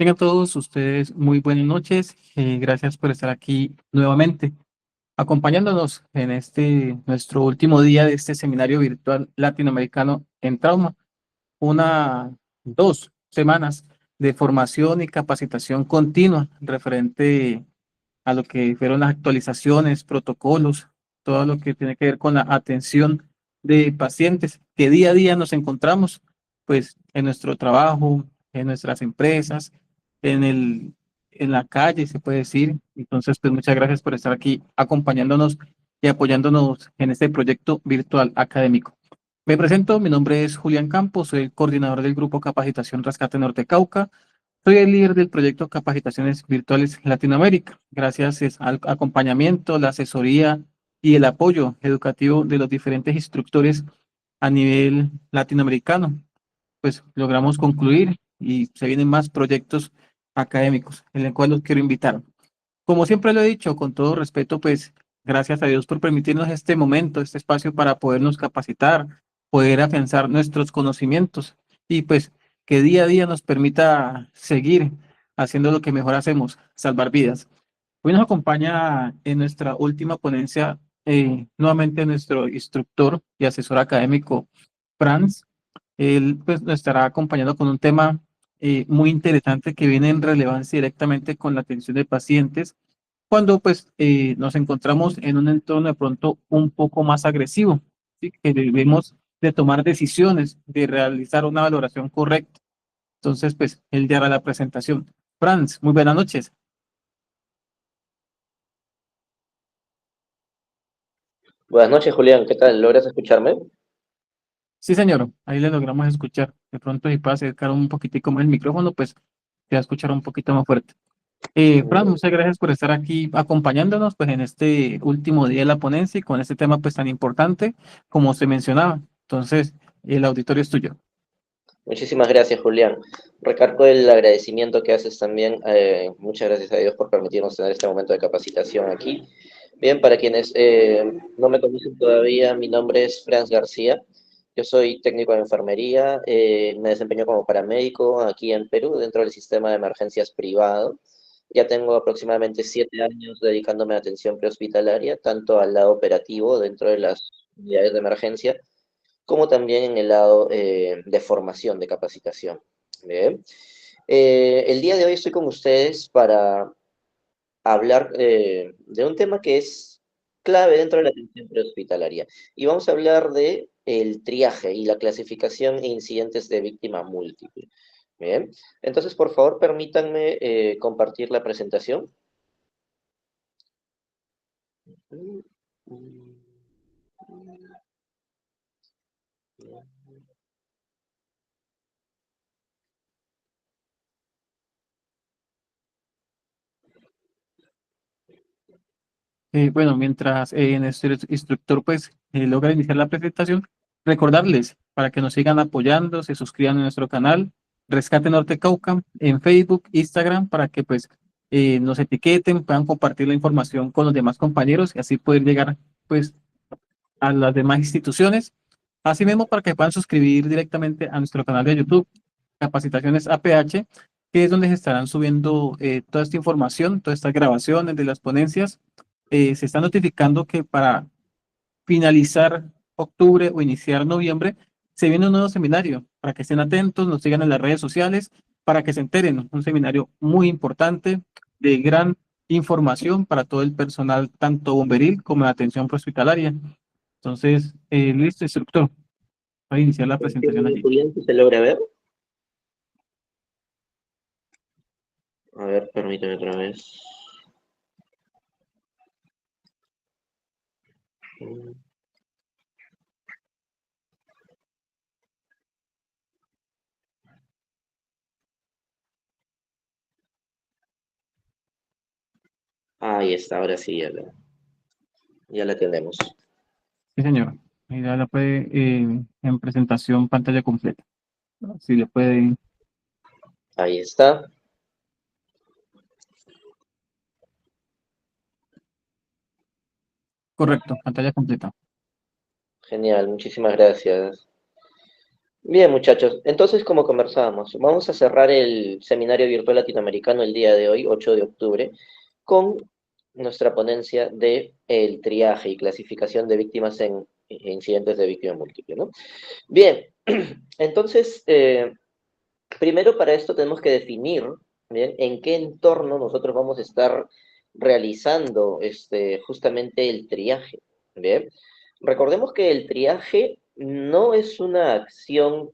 Tengan todos ustedes muy buenas noches. Gracias por estar aquí nuevamente, acompañándonos en nuestro último día de este seminario virtual latinoamericano en trauma. 2 semanas de formación y capacitación continua referente a lo que fueron las actualizaciones, protocolos, todo lo que tiene que ver con la atención de pacientes que día a día nos encontramos, pues, en nuestro trabajo, en nuestras empresas, en en la calle, se puede decir. Entonces, pues, muchas gracias por estar aquí acompañándonos y apoyándonos en este proyecto virtual académico. Me presento, mi nombre es Julián Campos, soy el coordinador del grupo Capacitación Rescate Norte Cauca. Soy el líder del proyecto Capacitaciones Virtuales Latinoamérica. Gracias al acompañamiento, la asesoría y el apoyo educativo de los diferentes instructores a nivel latinoamericano, pues logramos concluir y se vienen más proyectos académicos en el cual los quiero invitar. Como siempre lo he dicho, con todo respeto, pues gracias a Dios por permitirnos este momento, este espacio para podernos capacitar, poder afianzar nuestros conocimientos y pues que día a día nos permita seguir haciendo lo que mejor hacemos, salvar vidas. Hoy nos acompaña en nuestra última ponencia nuevamente nuestro instructor y asesor académico, Franz. Él pues, nos estará acompañando con un tema muy interesante que viene en relevancia directamente con la atención de pacientes cuando pues nos encontramos en un entorno de pronto un poco más agresivo, ¿sí? Que debemos de tomar decisiones, de realizar una valoración correcta. Entonces, pues él ya hará la presentación. Franz, muy buenas noches. Buenas noches, Julián. ¿Qué tal? ¿Logras escucharme? Sí, señor, ahí le logramos escuchar. De pronto, si puede acercar un poquitico más el micrófono, pues te va a escuchar un poquito más fuerte. Fran, Mm, muchas gracias por estar aquí acompañándonos pues en este último día de la ponencia y con este tema pues tan importante como se mencionaba. Entonces, el auditorio es tuyo. Muchísimas gracias, Julián. Recargo el agradecimiento que haces también. Muchas gracias a Dios por permitirnos tener este momento de capacitación aquí. Bien, para quienes no me conocen todavía, mi nombre es Franz García. Yo soy técnico de enfermería. Me desempeño como paramédico aquí en Perú, dentro del sistema de emergencias privado. Ya tengo aproximadamente 7 años dedicándome a atención prehospitalaria, tanto al lado operativo dentro de las unidades de emergencia, como también en el lado de formación, de capacitación. Bien. El día de hoy estoy con ustedes para hablar de un tema que es clave dentro de la atención prehospitalaria. Y vamos a hablar de el triaje y la clasificación e incidentes de víctima múltiple. Bien. Entonces, por favor, permítanme compartir la presentación. Bueno, mientras nuestro instructor pues logra iniciar la presentación, recordarles para que nos sigan apoyando, se suscriban a nuestro canal Rescate Norte Cauca en Facebook, Instagram, para que pues nos etiqueten, puedan compartir la información con los demás compañeros y así poder llegar pues a las demás instituciones. Asimismo, para que puedan suscribir directamente a nuestro canal de YouTube, Capacitaciones APH, que es donde se estarán subiendo toda esta información, todas estas grabaciones de las ponencias. Se está notificando que para finalizar octubre o iniciar noviembre, se viene un nuevo seminario, para que estén atentos, nos sigan en las redes sociales, para que se enteren. Un seminario muy importante, de gran información para todo el personal, tanto bomberil como de atención prehospitalaria. Entonces, listo, instructor, para iniciar la presentación Confirmo, allí. Julián, si se logra ver. A ver, permíteme otra vez. Ahí está, ahora sí ya la tenemos. Sí, señor. Ahí ya la puede, en presentación, pantalla completa. Si le puede, Ahí está. correcto, pantalla completa. Genial, muchísimas gracias. Bien, muchachos, entonces como conversábamos, vamos a cerrar el seminario virtual latinoamericano el día de hoy, 8 de octubre, con nuestra ponencia de el triaje y clasificación de víctimas en incidentes de víctima múltiple, ¿no? Bien, entonces, primero para esto tenemos que definir, ¿bien?, en qué entorno nosotros vamos a estar realizando justamente el triaje, ¿bien? Recordemos que el triaje no es una acción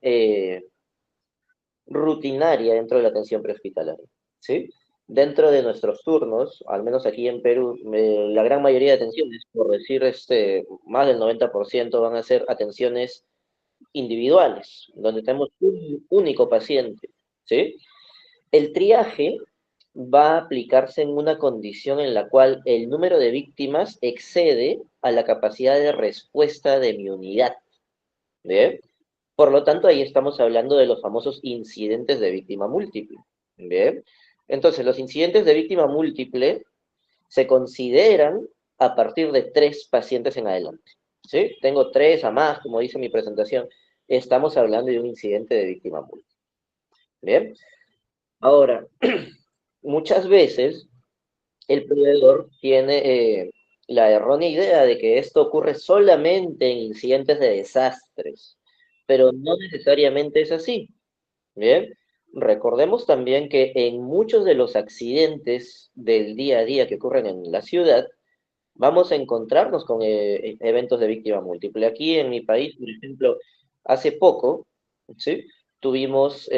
rutinaria dentro de la atención prehospitalaria, ¿sí? Dentro de nuestros turnos, al menos aquí en Perú, la gran mayoría de atenciones, por decir más del 90%, van a ser atenciones individuales, donde tenemos un único paciente, ¿sí? El triaje va a aplicarse en una condición en la cual el número de víctimas excede a la capacidad de respuesta de mi unidad, ¿bien? Por lo tanto, ahí estamos hablando de los famosos incidentes de víctima múltiple, ¿bien? Entonces, los incidentes de víctima múltiple se consideran a partir de 3 pacientes en adelante, ¿sí? Tengo 3 a más, como dice mi presentación, estamos hablando de un incidente de víctima múltiple, ¿bien? Ahora, muchas veces el proveedor tiene la errónea idea de que esto ocurre solamente en incidentes de desastres, pero no necesariamente es así. Bien, recordemos también que en muchos de los accidentes del día a día que ocurren en la ciudad, vamos a encontrarnos con eventos de víctima múltiple. Aquí en mi país, por ejemplo, hace poco, ¿sí?, tuvimos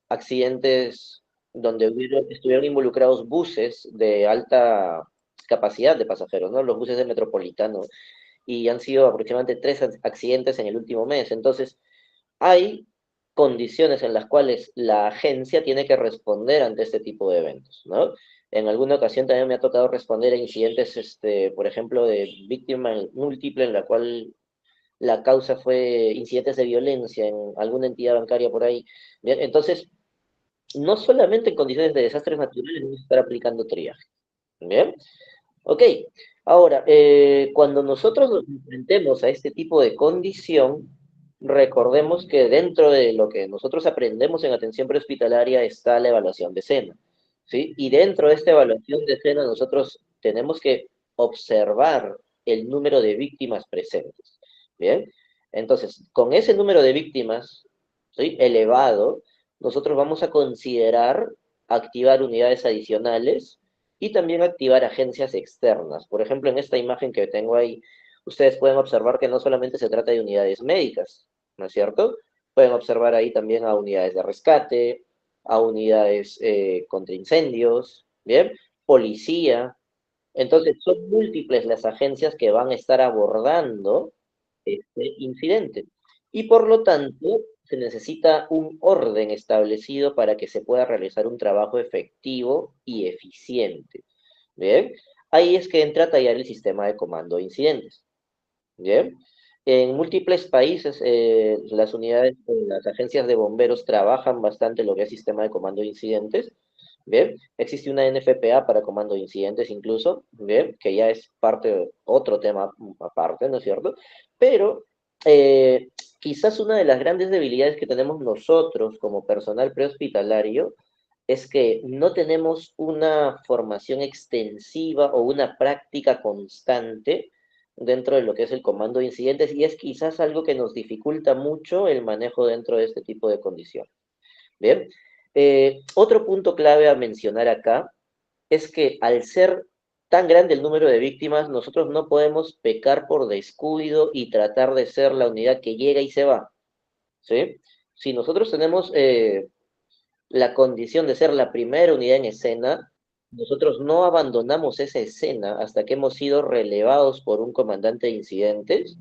accidentes donde estuvieron involucrados buses de alta capacidad de pasajeros, ¿no? Los buses del Metropolitano, y han sido aproximadamente 3 accidentes en el último mes. Entonces, hay condiciones en las cuales la agencia tiene que responder ante este tipo de eventos, ¿no? En alguna ocasión también me ha tocado responder a incidentes, por ejemplo, de víctima múltiple, en la cual la causa fue incidentes de violencia en alguna entidad bancaria por ahí. Bien, entonces, no solamente en condiciones de desastres naturales vamos a estar aplicando triaje. ¿Bien? Ok. Ahora, cuando nosotros nos enfrentemos a este tipo de condición, recordemos que dentro de lo que nosotros aprendemos en atención prehospitalaria está la evaluación de escena, ¿sí? Y dentro de esta evaluación de escena nosotros tenemos que observar el número de víctimas presentes, ¿bien? Entonces, con ese número de víctimas, ¿sí?, elevado, nosotros vamos a considerar activar unidades adicionales y también activar agencias externas. Por ejemplo, en esta imagen que tengo ahí, ustedes pueden observar que no solamente se trata de unidades médicas, ¿no es cierto? Pueden observar ahí también a unidades de rescate, a unidades contra incendios, ¿bien? Policía. Entonces, son múltiples las agencias que van a estar abordando este incidente. Y por lo tanto, se necesita un orden establecido para que se pueda realizar un trabajo efectivo y eficiente. Bien, ahí es que entra a tallar el sistema de comando de incidentes. Bien, en múltiples países las unidades, las agencias de bomberos trabajan bastante lo que es sistema de comando de incidentes. Bien, existe una NFPA para comando de incidentes incluso, bien, que ya es parte, otro tema aparte, ¿no es cierto? Pero eh, quizás una de las grandes debilidades que tenemos nosotros como personal prehospitalario es que no tenemos una formación extensiva o una práctica constante dentro de lo que es el comando de incidentes, y es quizás algo que nos dificulta mucho el manejo dentro de este tipo de condiciones. Bien, otro punto clave a mencionar acá es que al ser tan grande el número de víctimas, nosotros no podemos pecar por descuido y tratar de ser la unidad que llega y se va, ¿sí? Si nosotros tenemos la condición de ser la primera unidad en escena, nosotros no abandonamos esa escena hasta que hemos sido relevados por un comandante de incidentes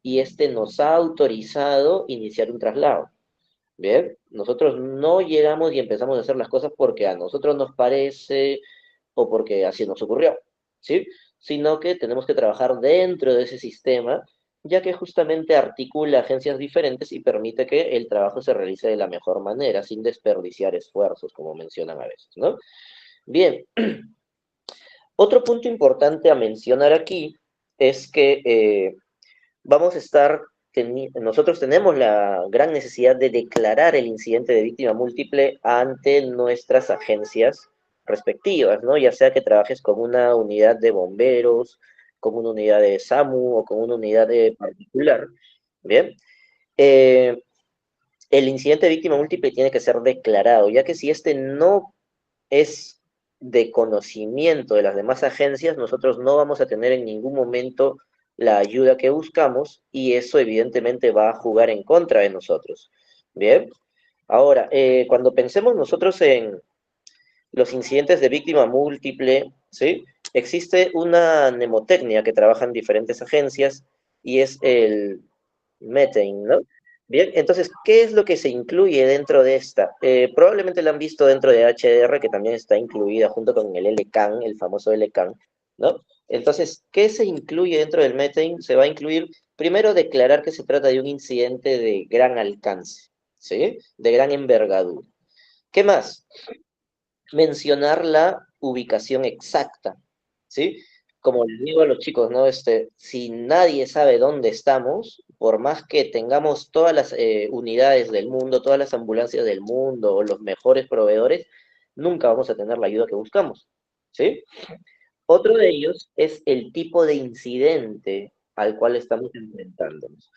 y este nos ha autorizado iniciar un traslado. Bien, nosotros no llegamos y empezamos a hacer las cosas porque a nosotros nos parece o porque así nos ocurrió, ¿sí? Sino que tenemos que trabajar dentro de ese sistema, ya que justamente articula agencias diferentes y permite que el trabajo se realice de la mejor manera, sin desperdiciar esfuerzos, como mencionan a veces, ¿no? Bien, otro punto importante a mencionar aquí es que vamos a estar nosotros tenemos la gran necesidad de declarar el incidente de víctima múltiple ante nuestras agencias respectivas, ¿no? Ya sea que trabajes con una unidad de bomberos, con una unidad de SAMU o con una unidad de particular, ¿bien? Eh, el incidente de víctima múltiple tiene que ser declarado, ya que si este no es de conocimiento de las demás agencias, nosotros no vamos a tener en ningún momento la ayuda que buscamos y eso evidentemente va a jugar en contra de nosotros. Bien, ahora, cuando pensemos nosotros en los incidentes de víctima múltiple, ¿sí? Existe una mnemotecnia que trabajan diferentes agencias y es el Methane, ¿no? Bien, entonces, ¿qué es lo que se incluye dentro de esta? Probablemente la han visto dentro de HDR, que también está incluida junto con el LCAN, el famoso LCAN, ¿no? Entonces, ¿qué se incluye dentro del Methane? Se va a incluir, primero, declarar que se trata de un incidente de gran alcance, ¿sí? De gran envergadura. ¿Qué más? Mencionar la ubicación exacta, ¿sí? Como les digo a los chicos, ¿no? Si nadie sabe dónde estamos, por más que tengamos todas las unidades del mundo, todas las ambulancias del mundo o los mejores proveedores, nunca vamos a tener la ayuda que buscamos, ¿sí? Otro de ellos es el tipo de incidente al cual estamos enfrentándonos.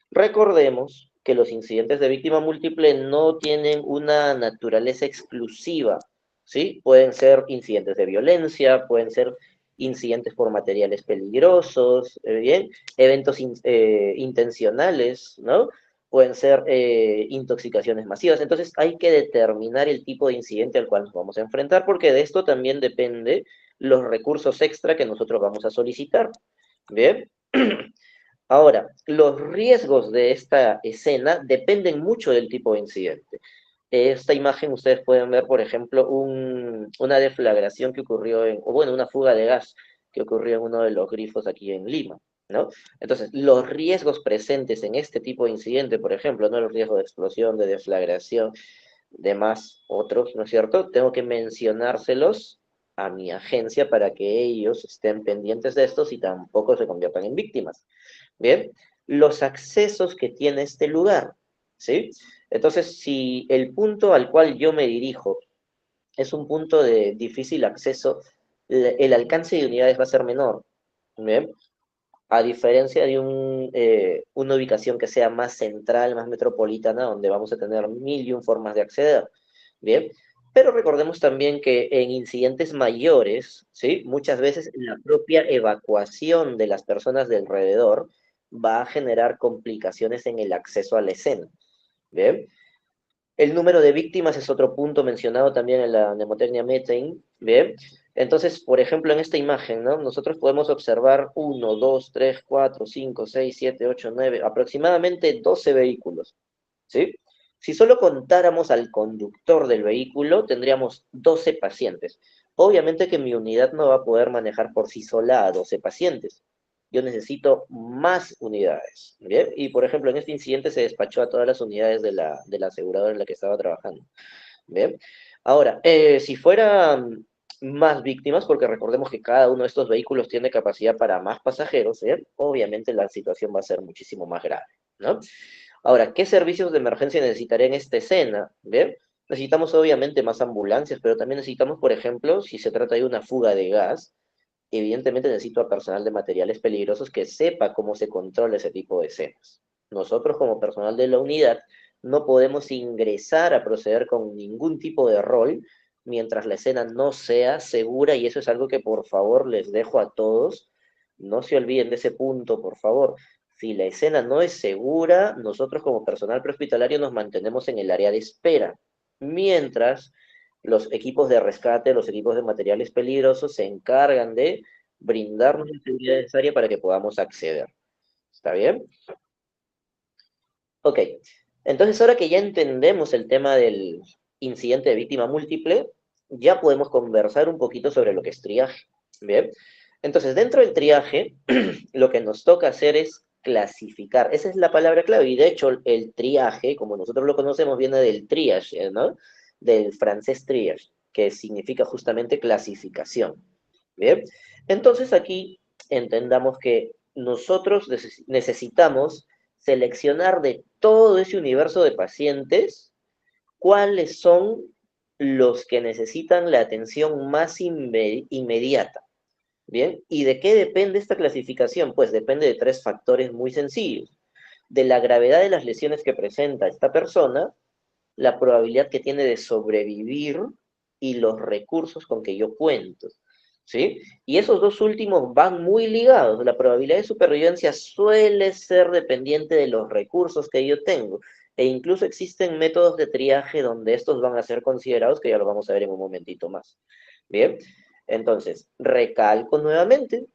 Recordemos que los incidentes de víctima múltiple no tienen una naturaleza exclusiva, ¿sí? Pueden ser incidentes de violencia, pueden ser incidentes por materiales peligrosos, ¿bien? Eventos intencionales, ¿no? Pueden ser intoxicaciones masivas. Entonces hay que determinar el tipo de incidente al cual nos vamos a enfrentar, porque de esto también depende los recursos extra que nosotros vamos a solicitar. ¿Bien? Ahora, los riesgos de esta escena dependen mucho del tipo de incidente. Esta imagen ustedes pueden ver, por ejemplo, una deflagración que ocurrió o bueno, una fuga de gas que ocurrió en uno de los grifos aquí en Lima, ¿no? Entonces, los riesgos presentes en este tipo de incidente, por ejemplo, ¿no? Los riesgos de explosión, de deflagración, demás otros, ¿no es cierto? Tengo que mencionárselos a mi agencia para que ellos estén pendientes de estos y tampoco se conviertan en víctimas. Bien, los accesos que tiene este lugar, ¿sí? Entonces, si el punto al cual yo me dirijo es un punto de difícil acceso, el alcance de unidades va a ser menor, ¿bien? A diferencia de una ubicación que sea más central, más metropolitana, donde vamos a tener mil y un formas de acceder, ¿bien? Pero recordemos también que en incidentes mayores, ¿sí? Muchas veces la propia evacuación de las personas de alrededor va a generar complicaciones en el acceso a la escena, ¿bien? El número de víctimas es otro punto mencionado también en la mnemotecnia Methane, ¿bien? Entonces, por ejemplo, en esta imagen, ¿no? Nosotros podemos observar 1, 2, 3, 4, 5, 6, 7, 8, 9, aproximadamente 12 vehículos, ¿sí? Si solo contáramos al conductor del vehículo, tendríamos 12 pacientes. Obviamente que mi unidad no va a poder manejar por sí sola a 12 pacientes. Yo necesito más unidades, ¿bien? Y, por ejemplo, en este incidente se despachó a todas las unidades de la aseguradora en la que estaba trabajando, ¿bien? Ahora, si fueran más víctimas, porque recordemos que cada uno de estos vehículos tiene capacidad para más pasajeros, ¿bien? Obviamente la situación va a ser muchísimo más grave, ¿no? Ahora, ¿qué servicios de emergencia necesitaré en esta escena? ¿Bien? Necesitamos obviamente más ambulancias, pero también necesitamos, por ejemplo, si se trata de una fuga de gas, evidentemente necesito a personal de materiales peligrosos que sepa cómo se controla ese tipo de escenas. Nosotros como personal de la unidad no podemos ingresar a proceder con ningún tipo de rol mientras la escena no sea segura y eso es algo que por favor les dejo a todos. No se olviden de ese punto, por favor. Si la escena no es segura, nosotros como personal prehospitalario nos mantenemos en el área de espera, mientras los equipos de rescate, los equipos de materiales peligrosos se encargan de brindarnos la seguridad necesaria para que podamos acceder. ¿Está bien? Ok. Entonces, ahora que ya entendemos el tema del incidente de víctima múltiple, ya podemos conversar un poquito sobre lo que es triaje. Bien. Entonces, dentro del triaje, lo que nos toca hacer es clasificar. Esa es la palabra clave. Y de hecho, el triaje, como nosotros lo conocemos, viene del triage, ¿no? Del francés triage, que significa justamente clasificación. Bien. Entonces, aquí entendamos que nosotros necesitamos seleccionar de todo ese universo de pacientes cuáles son los que necesitan la atención más inmediata. ¿Bien? ¿Y de qué depende esta clasificación? Pues depende de tres factores muy sencillos. De la gravedad de las lesiones que presenta esta persona, la probabilidad que tiene de sobrevivir y los recursos con que yo cuento. ¿Sí? Y esos dos últimos van muy ligados. La probabilidad de supervivencia suele ser dependiente de los recursos que yo tengo. E incluso existen métodos de triaje donde estos van a ser considerados, que ya lo vamos a ver en un momentito más. Bien, entonces, recalco nuevamente,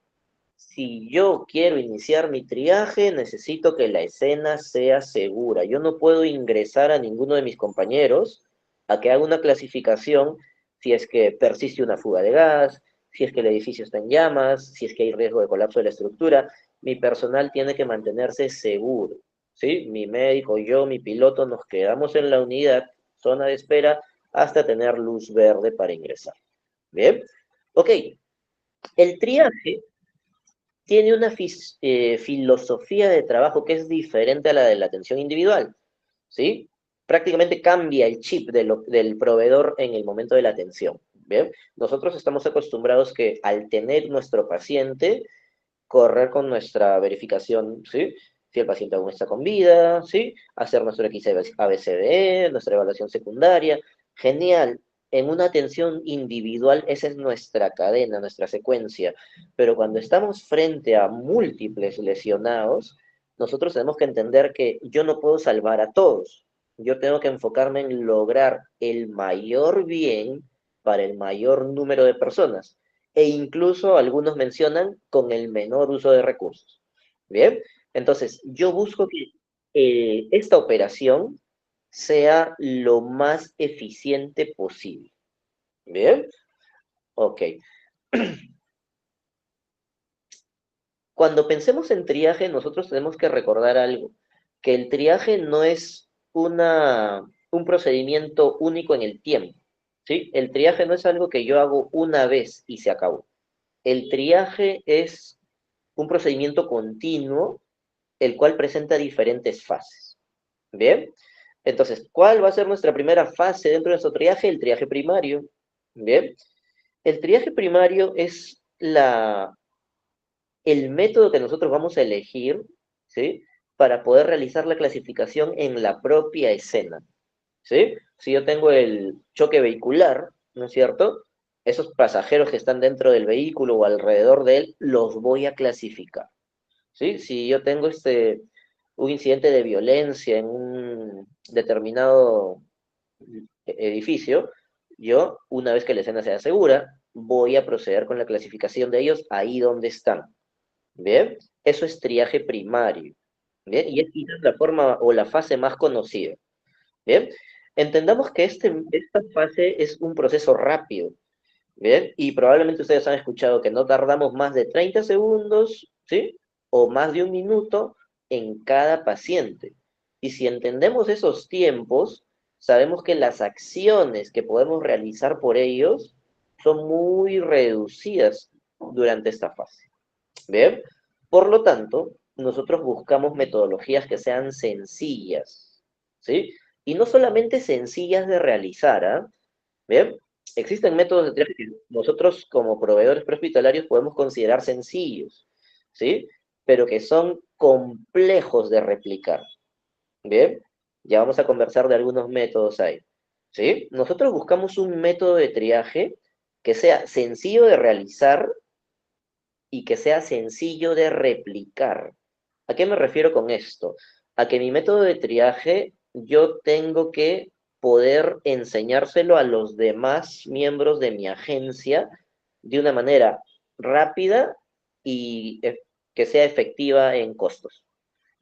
si yo quiero iniciar mi triaje, necesito que la escena sea segura. Yo no puedo ingresar a ninguno de mis compañeros a que haga una clasificación si es que persiste una fuga de gas, si es que el edificio está en llamas, si es que hay riesgo de colapso de la estructura. Mi personal tiene que mantenerse seguro, ¿sí? Mi médico, yo, mi piloto, nos quedamos en la unidad, zona de espera, hasta tener luz verde para ingresar. ¿Bien? Ok, el triaje tiene una filosofía de trabajo que es diferente a la de la atención individual, ¿sí? Prácticamente cambia el chip del proveedor en el momento de la atención, ¿bien? Nosotros estamos acostumbrados que al tener nuestro paciente, correr con nuestra verificación, ¿sí? Si el paciente aún está con vida, ¿sí? Hacer nuestro XABCDE, nuestra evaluación secundaria. Genial. En una atención individual, esa es nuestra cadena, nuestra secuencia. Pero cuando estamos frente a múltiples lesionados, nosotros tenemos que entender que yo no puedo salvar a todos. Yo tengo que enfocarme en lograr el mayor bien para el mayor número de personas e incluso algunos mencionan con el menor uso de recursos. Bien, entonces yo busco que esta operación sea lo más eficiente posible. Bien, ok. Cuando pensemos en triaje, nosotros tenemos que recordar algo, que el triaje no es un procedimiento único en el tiempo, ¿sí? El triaje no es algo que yo hago una vez y se acabó. El triaje es un procedimiento continuo, el cual presenta diferentes fases. ¿Bien? Entonces, ¿cuál va a ser nuestra primera fase dentro de nuestro triaje? El triaje primario. ¿Bien? El triaje primario es el método que nosotros vamos a elegir, ¿sí? Para poder realizar la clasificación en la propia escena. ¿Sí? Si yo tengo el choque vehicular, ¿no es cierto? Esos pasajeros que están dentro del vehículo o alrededor de él, los voy a clasificar. ¿Sí? Si yo tengo un incidente de violencia en un determinado edificio, yo, una vez que la escena sea segura, voy a proceder con la clasificación de ellos ahí donde están. ¿Bien? Eso es triaje primario. ¿Bien? Y es quizás la forma o la fase más conocida. ¿Bien? Entendamos que esta fase es un proceso rápido. ¿Bien? Y probablemente ustedes han escuchado que no tardamos más de 30 segundos, ¿sí? O más de un minuto en cada paciente. Y si entendemos esos tiempos, sabemos que las acciones que podemos realizar por ellos son muy reducidas durante esta fase. ¿Bien? Por lo tanto, nosotros buscamos metodologías que sean sencillas, ¿sí? Y no solamente sencillas de realizar, ¿ah? Bien, existen métodos de triaje que nosotros como proveedores prehospitalarios podemos considerar sencillos, ¿sí? Pero que son complejos de replicar. Bien, ya vamos a conversar de algunos métodos ahí, ¿sí? Nosotros buscamos un método de triaje que sea sencillo de realizar y que sea sencillo de replicar. ¿A qué me refiero con esto? A que mi método de triaje yo tengo que poder enseñárselo a los demás miembros de mi agencia de una manera rápida y que sea efectiva en costos.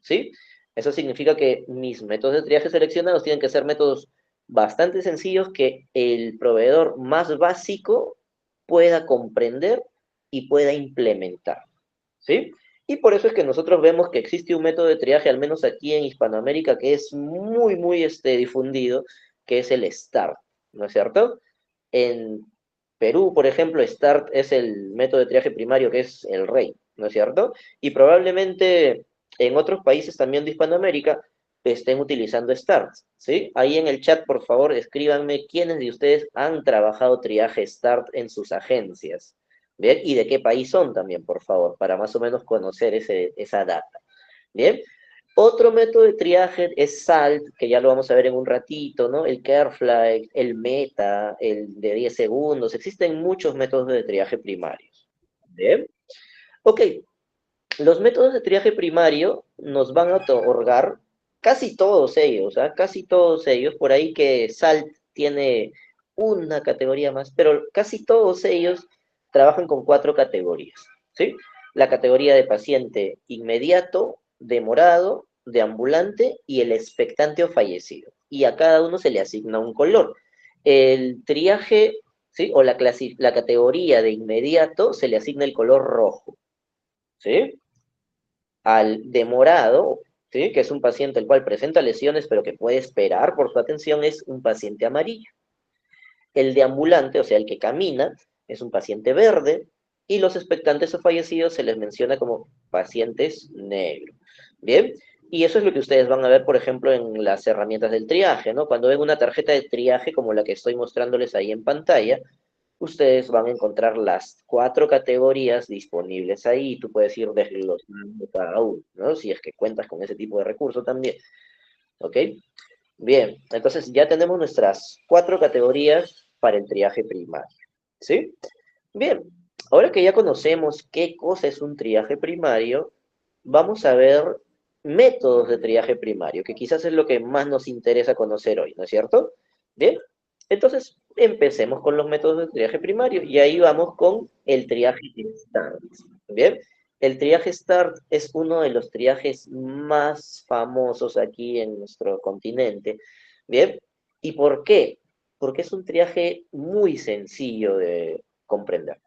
¿Sí? Eso significa que mis métodos de triaje seleccionados tienen que ser métodos bastante sencillos que el proveedor más básico pueda comprender y pueda implementar. ¿Sí? Y por eso es que nosotros vemos que existe un método de triaje, al menos aquí en Hispanoamérica, que es muy difundido, que es el START, ¿no es cierto? En Perú, por ejemplo, START es el método de triaje primario que es el rey, ¿no es cierto? Y probablemente en otros países también de Hispanoamérica estén utilizando START, ¿sí? Ahí en el chat, por favor, escríbanme quiénes de ustedes han trabajado triaje START en sus agencias, ¿bien? Y de qué país son también, por favor, para más o menos conocer esa data, ¿bien? Otro método de triaje es SALT, que ya lo vamos a ver en un ratito, ¿no? El Carefly, el Meta, el de 10 segundos. Existen muchos métodos de triaje primarios. ¿Bien? Ok, los métodos de triaje primario nos van a otorgar casi todos ellos, ¿ah? Casi todos ellos, por ahí que SALT tiene una categoría más, pero casi todos ellos trabajan con 4 categorías, ¿sí? La categoría de paciente inmediato, demorado, deambulante y el expectante o fallecido. Y a cada uno se le asigna un color. El triaje, ¿sí? O la categoría de inmediato se le asigna el color rojo, ¿sí? Al demorado, ¿sí? Que es un paciente el cual presenta lesiones pero que puede esperar por su atención, es un paciente amarillo. El deambulante, o sea, el que camina, es un paciente verde, y los expectantes o fallecidos se les menciona como pacientes negros. Bien, y eso es lo que ustedes van a ver, por ejemplo, en las herramientas del triaje, ¿no? Cuando ven una tarjeta de triaje como la que estoy mostrándoles ahí en pantalla, ustedes van a encontrar las 4 categorías disponibles ahí y tú puedes ir desglosando cada uno, ¿no? Si es que cuentas con ese tipo de recurso también, ¿ok? Bien, entonces ya tenemos nuestras 4 categorías para el triaje primario, ¿sí? Bien, ahora que ya conocemos qué cosa es un triaje primario, vamos a ver métodos de triaje primario, que quizás es lo que más nos interesa conocer hoy, ¿no es cierto? Bien, entonces empecemos con los métodos de triaje primario y ahí vamos con el triaje START. Bien, el triaje START es uno de los triajes más famosos aquí en nuestro continente. Bien, ¿y por qué? Porque es un triaje muy sencillo de comprender.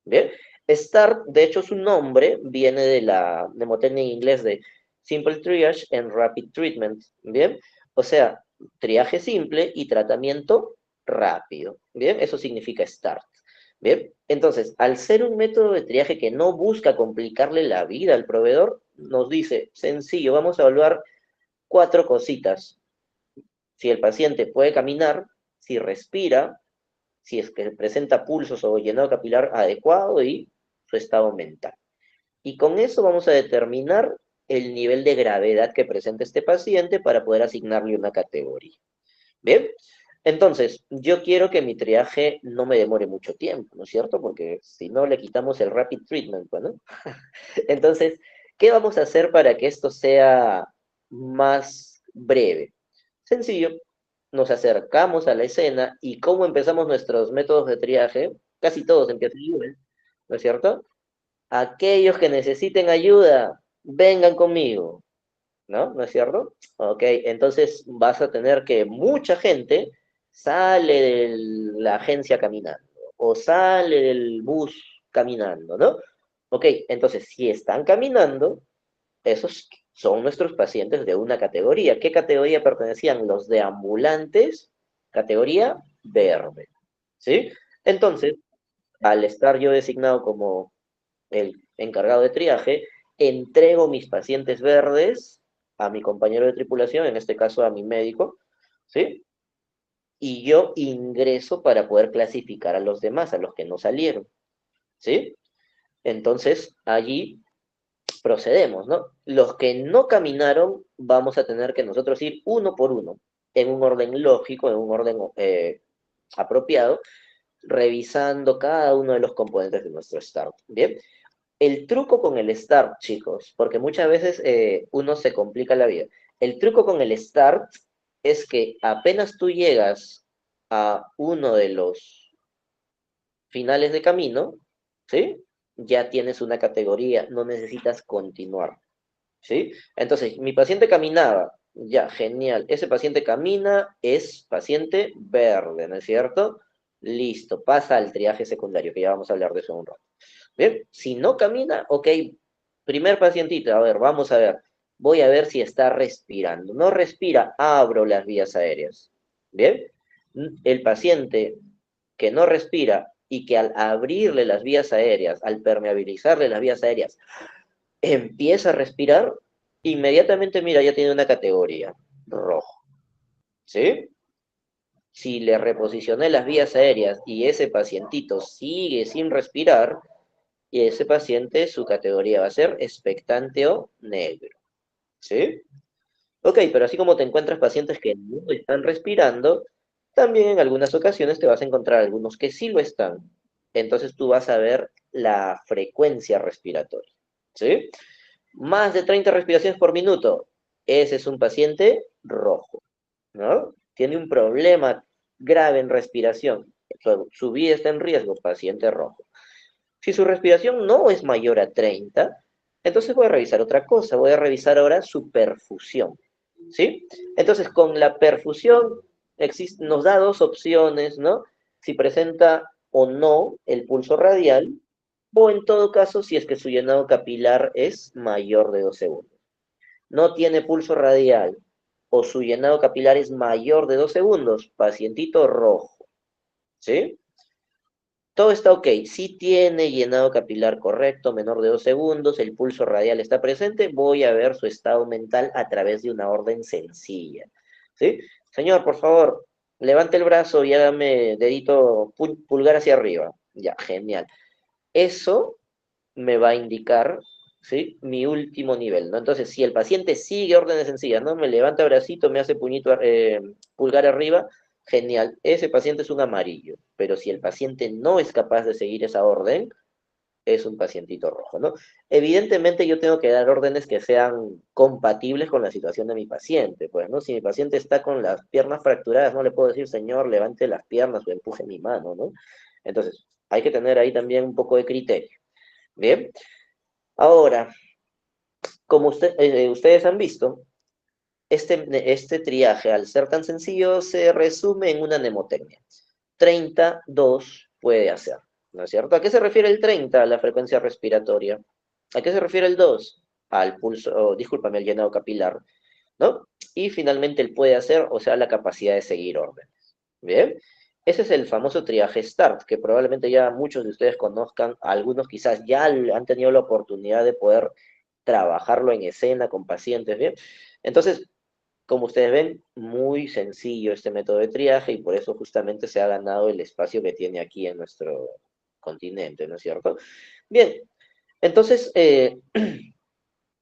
Bien, START, de hecho, su nombre viene de la mnemotecnia en inglés de Simple Triage and Rapid Treatment. Bien, o sea, triaje simple y tratamiento rápido. Bien, eso significa START. Bien, entonces, al ser un método de triaje que no busca complicarle la vida al proveedor, nos dice, sencillo, vamos a evaluar 4 cositas. Si el paciente puede caminar, si respira, si es que presenta pulsos o llenado capilar adecuado y su estado mental. Y con eso vamos a determinar el nivel de gravedad que presenta este paciente para poder asignarle una categoría. ¿Bien? Entonces, yo quiero que mi triaje no me demore mucho tiempo, ¿no es cierto? Porque si no, le quitamos el rapid treatment, ¿no? Entonces, ¿qué vamos a hacer para que esto sea más breve? Sencillo, nos acercamos a la escena y cómo empezamos nuestros métodos de triaje, casi todos empiezan igual, ¿no es cierto? Aquellos que necesiten ayuda, vengan conmigo, ¿no? ¿No es cierto? Ok, entonces vas a tener que mucha gente sale de la agencia caminando o sale del bus caminando, ¿no? Ok, entonces si están caminando, esos son nuestros pacientes de una categoría. ¿Qué categoría pertenecían? Los de ambulantes, categoría verde. ¿Sí? Entonces, al estar yo designado como el encargado de triaje, entrego mis pacientes verdes a mi compañero de tripulación, en este caso a mi médico, ¿sí? Y yo ingreso para poder clasificar a los demás, a los que no salieron, ¿sí? Entonces, allí procedemos, ¿no? Los que no caminaron, vamos a tener que nosotros ir uno por uno, en un orden lógico, en un orden apropiado, revisando cada uno de los componentes de nuestro start. Bien, el truco con el start, chicos, porque muchas veces uno se complica la vida. El truco con el start es que apenas tú llegas a uno de los finales de camino, ¿sí? Ya tienes una categoría, no necesitas continuar. ¿Sí? Entonces, mi paciente caminaba, ya, genial. Ese paciente camina, es paciente verde, ¿no es cierto? Listo, pasa al triaje secundario, que ya vamos a hablar de eso en un rato. Bien, si no camina, ok, primer pacientito, a ver, vamos a ver. Voy a ver si está respirando. No respira, abro las vías aéreas. Bien, el paciente que no respira y que al abrirle las vías aéreas, al permeabilizarle las vías aéreas, empieza a respirar, inmediatamente, mira, ya tiene una categoría, rojo, ¿sí? Si le reposicioné las vías aéreas y ese pacientito sigue sin respirar, y ese paciente, su categoría va a ser expectante o negro, ¿sí? Ok, pero así como te encuentras pacientes que no están respirando, también en algunas ocasiones te vas a encontrar algunos que sí lo están. Entonces tú vas a ver la frecuencia respiratoria, ¿sí? Más de 30 respiraciones por minuto, ese es un paciente rojo, ¿no? Tiene un problema grave en respiración, su vida está en riesgo, paciente rojo. Si su respiración no es mayor a 30, entonces voy a revisar otra cosa, voy a revisar ahora su perfusión, ¿sí? Entonces, con la perfusión nos da dos opciones, ¿no? Si presenta o no el pulso radial, o en todo caso, si es que su llenado capilar es mayor de 2 segundos. No tiene pulso radial o su llenado capilar es mayor de 2 segundos, pacientito rojo, ¿sí? Todo está ok. Si tiene llenado capilar correcto, menor de 2 segundos, el pulso radial está presente, voy a ver su estado mental a través de una orden sencilla. ¿Sí? Señor, por favor, levante el brazo y hágame dedito pulgar hacia arriba. Ya, genial. Eso me va a indicar, ¿sí? Mi último nivel, ¿no? Entonces, si el paciente sigue órdenes sencillas, ¿no? Me levanta bracito, me hace puñito, pulgar arriba, genial. Ese paciente es un amarillo. Pero si el paciente no es capaz de seguir esa orden, es un pacientito rojo, ¿no? Evidentemente yo tengo que dar órdenes que sean compatibles con la situación de mi paciente, pues, ¿no? Si mi paciente está con las piernas fracturadas, no le puedo decir, señor, levante las piernas o empuje mi mano, ¿no? Entonces, hay que tener ahí también un poco de criterio. Bien, ahora, como ustedes han visto, este triaje, al ser tan sencillo, se resume en una mnemotecnia. 32 puede hacer, ¿no es cierto? ¿A qué se refiere el 30? A la frecuencia respiratoria. ¿A qué se refiere el 2? Al pulso, discúlpame, al llenado capilar, ¿no? Y finalmente el puede hacer, o sea, la capacidad de seguir órdenes. Bien, ese es el famoso triaje START, que probablemente ya muchos de ustedes conozcan, algunos quizás ya han tenido la oportunidad de poder trabajarlo en escena con pacientes, ¿bien? Entonces, como ustedes ven, muy sencillo este método de triaje y por eso justamente se ha ganado el espacio que tiene aquí en nuestro continente, ¿no es cierto? Bien, entonces, este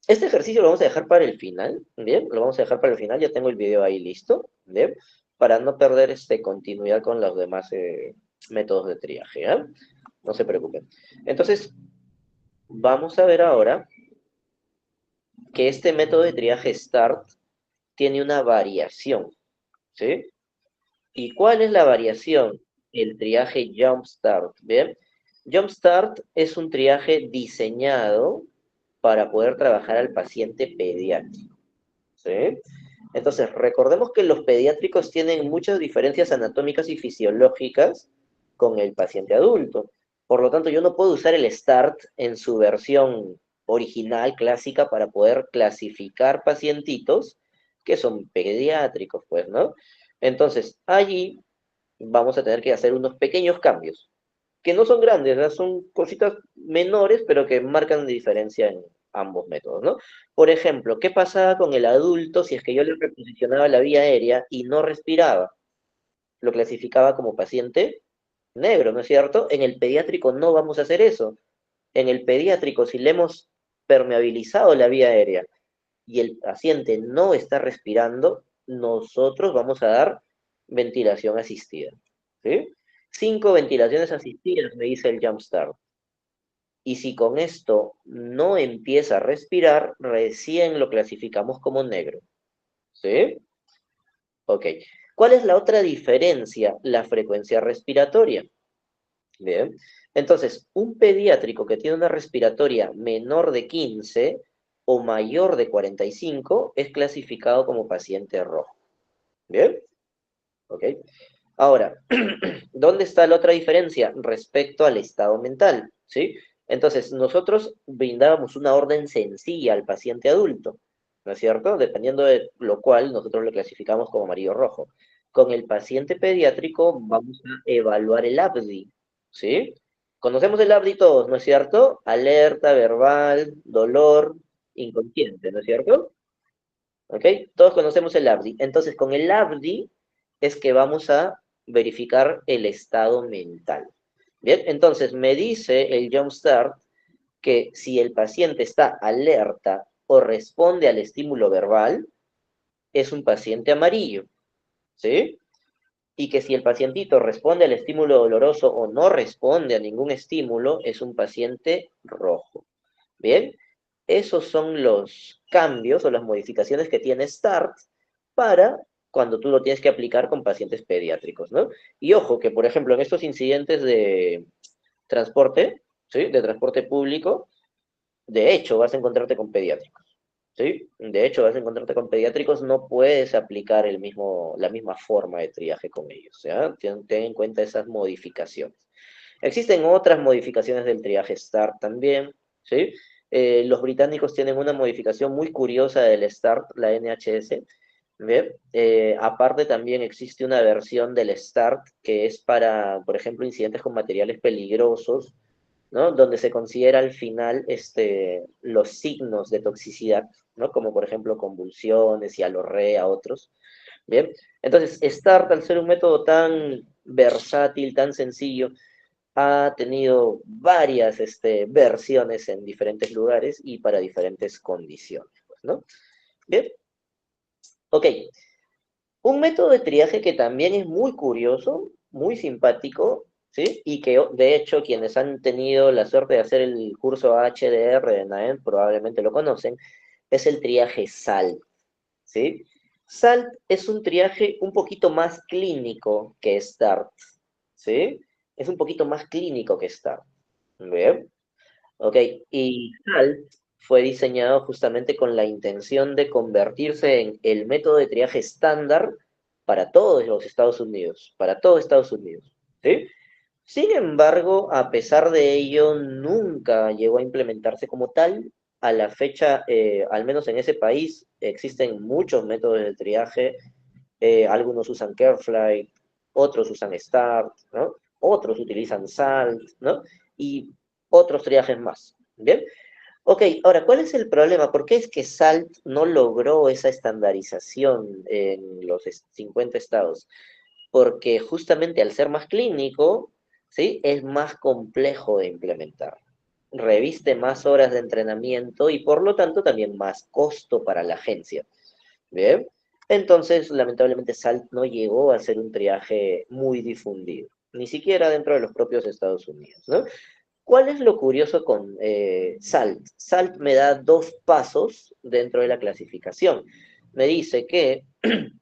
ejercicio lo vamos a dejar para el final, ¿bien? Lo vamos a dejar para el final, ya tengo el video ahí listo, ¿bien? Para no perder continuidad con los demás métodos de triaje, ¿eh? No se preocupen. Entonces, vamos a ver ahora que este método de triaje START tiene una variación, ¿sí? ¿Y cuál es la variación? El triaje Jumpstart, ¿bien? Jumpstart es un triaje diseñado para poder trabajar al paciente pediátrico, ¿sí? Entonces, recordemos que los pediátricos tienen muchas diferencias anatómicas y fisiológicas con el paciente adulto. Por lo tanto, yo no puedo usar el START en su versión original, clásica, para poder clasificar pacientitos que son pediátricos, pues, ¿no? Entonces, allí vamos a tener que hacer unos pequeños cambios, que no son grandes, ¿verdad? Son cositas menores, pero que marcan diferencia en ambos métodos, ¿no? Por ejemplo, ¿qué pasaba con el adulto si es que yo le reposicionaba la vía aérea y no respiraba? Lo clasificaba como paciente negro, ¿no es cierto? En el pediátrico no vamos a hacer eso. En el pediátrico, si le hemos permeabilizado la vía aérea y el paciente no está respirando, nosotros vamos a dar ventilación asistida, ¿sí? 5 ventilaciones asistidas, me dice el Jumpstart. Y si con esto no empieza a respirar, recién lo clasificamos como negro, ¿sí? Ok. ¿Cuál es la otra diferencia? La frecuencia respiratoria. Bien. Entonces, un pediátrico que tiene una respiratoria menor de 15 o mayor de 45 es clasificado como paciente rojo. Bien. Ok. Ahora, ¿dónde está la otra diferencia respecto al estado mental? ¿Sí? Entonces, nosotros brindábamos una orden sencilla al paciente adulto, ¿no es cierto? Dependiendo de lo cual nosotros lo clasificamos como amarillo rojo. Con el paciente pediátrico vamos a evaluar el ABDI, ¿sí? Conocemos el ABDI todos, ¿no es cierto? Alerta, verbal, dolor, inconsciente, ¿no es cierto? ¿Ok? Todos conocemos el ABDI. Entonces, con el ABDI es que vamos a verificar el estado mental. Bien, entonces me dice el Jumpstart que si el paciente está alerta o responde al estímulo verbal, es un paciente amarillo, ¿sí? Y que si el pacientito responde al estímulo doloroso o no responde a ningún estímulo, es un paciente rojo. Bien, esos son los cambios o las modificaciones que tiene START para cuando tú lo tienes que aplicar con pacientes pediátricos, ¿no? Y ojo, que por ejemplo en estos incidentes de transporte, ¿sí? De transporte público, de hecho vas a encontrarte con pediátricos. ¿Sí? De hecho, vas a encontrarte con pediátricos, no puedes aplicar la misma forma de triaje con ellos, ¿ya? Ten en cuenta esas modificaciones. Existen otras modificaciones del triaje START también, ¿sí? Los británicos tienen una modificación muy curiosa del START, la NHS, ¿ve? Aparte también existe una versión del START que es para, por ejemplo, incidentes con materiales peligrosos, ¿no? Donde se considera al final los signos de toxicidad, ¿no? Como por ejemplo convulsiones y alorrea, otros. Bien, entonces START, al ser un método tan versátil, tan sencillo, ha tenido varias versiones en diferentes lugares y para diferentes condiciones, pues, ¿no? Bien, ok. Un método de triaje que también es muy curioso, muy simpático, ¿sí? Y que de hecho quienes han tenido la suerte de hacer el curso HDR de NAEM probablemente lo conocen, es el triaje SALT, ¿sí? SALT es un triaje un poquito más clínico que START, ¿sí? Es un poquito más clínico que START, ¿bien? Ok, y SALT fue diseñado justamente con la intención de convertirse en el método de triaje estándar para todos los Estados Unidos, para todo Estados Unidos, ¿sí? Sin embargo, a pesar de ello, nunca llegó a implementarse como tal. A la fecha, al menos en ese país, existen muchos métodos de triaje. Algunos usan Careflight, otros usan Start, ¿no? Otros utilizan Salt, ¿no? Y otros triajes más. ¿Bien? Ok, ahora, ¿cuál es el problema? ¿Por qué es que SALT no logró esa estandarización en los 50 estados? Porque justamente al ser más clínico, ¿sí? Es más complejo de implementar. Reviste más horas de entrenamiento y por lo tanto también más costo para la agencia. ¿Bien? Entonces, lamentablemente, SALT no llegó a ser un triaje muy difundido, ni siquiera dentro de los propios Estados Unidos, ¿no? ¿Cuál es lo curioso con SALT? SALT me da dos pasos dentro de la clasificación. Me dice que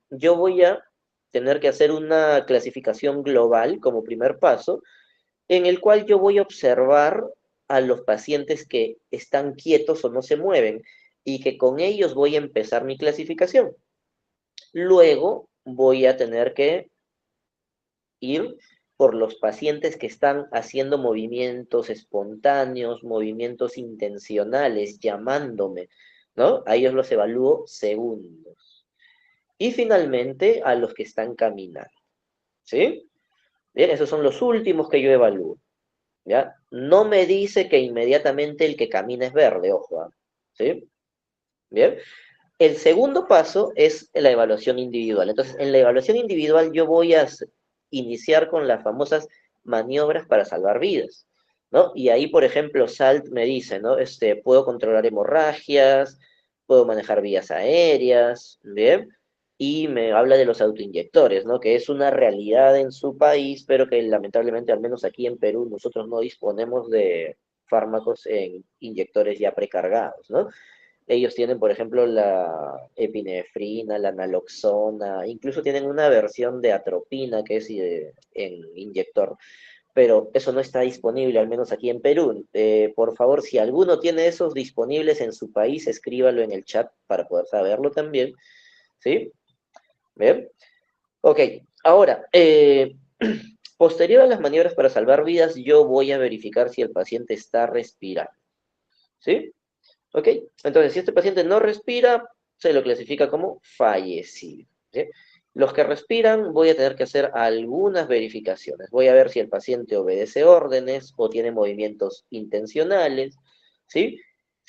yo voy a tener que hacer una clasificación global como primer paso, en el cual yo voy a observar a los pacientes que están quietos o no se mueven y que con ellos voy a empezar mi clasificación. Luego voy a tener que ir por los pacientes que están haciendo movimientos espontáneos, movimientos intencionales, llamándome, ¿no? A ellos los evalúo segundos. Y finalmente a los que están caminando, ¿sí? Bien, esos son los últimos que yo evalúo, ¿ya? No me dice que inmediatamente el que camina es verde, ojo, ¿ah? ¿Sí? Bien. El segundo paso es la evaluación individual. Entonces, en la evaluación individual yo voy a iniciar con las famosas maniobras para salvar vidas, ¿no? Y ahí, por ejemplo, SALT me dice, ¿no? Puedo controlar hemorragias, puedo manejar vías aéreas, ¿bien? Y me habla de los autoinyectores, ¿no? Que es una realidad en su país, pero que lamentablemente, al menos aquí en Perú, nosotros no disponemos de fármacos en inyectores ya precargados, ¿no? Ellos tienen, por ejemplo, la epinefrina, la naloxona, incluso tienen una versión de atropina que es en inyector, pero eso no está disponible, al menos aquí en Perú. Por favor, si alguno tiene esos disponibles en su país, escríbalo en el chat para poder saberlo también, ¿sí? ¿Bien? Ok, ahora, posterior a las maniobras para salvar vidas, yo voy a verificar si el paciente está respirando, ¿sí? ¿Ok? Entonces, si este paciente no respira, se lo clasifica como fallecido. ¿Sí? Los que respiran, voy a tener que hacer algunas verificaciones. Voy a ver si el paciente obedece órdenes o tiene movimientos intencionales, ¿sí?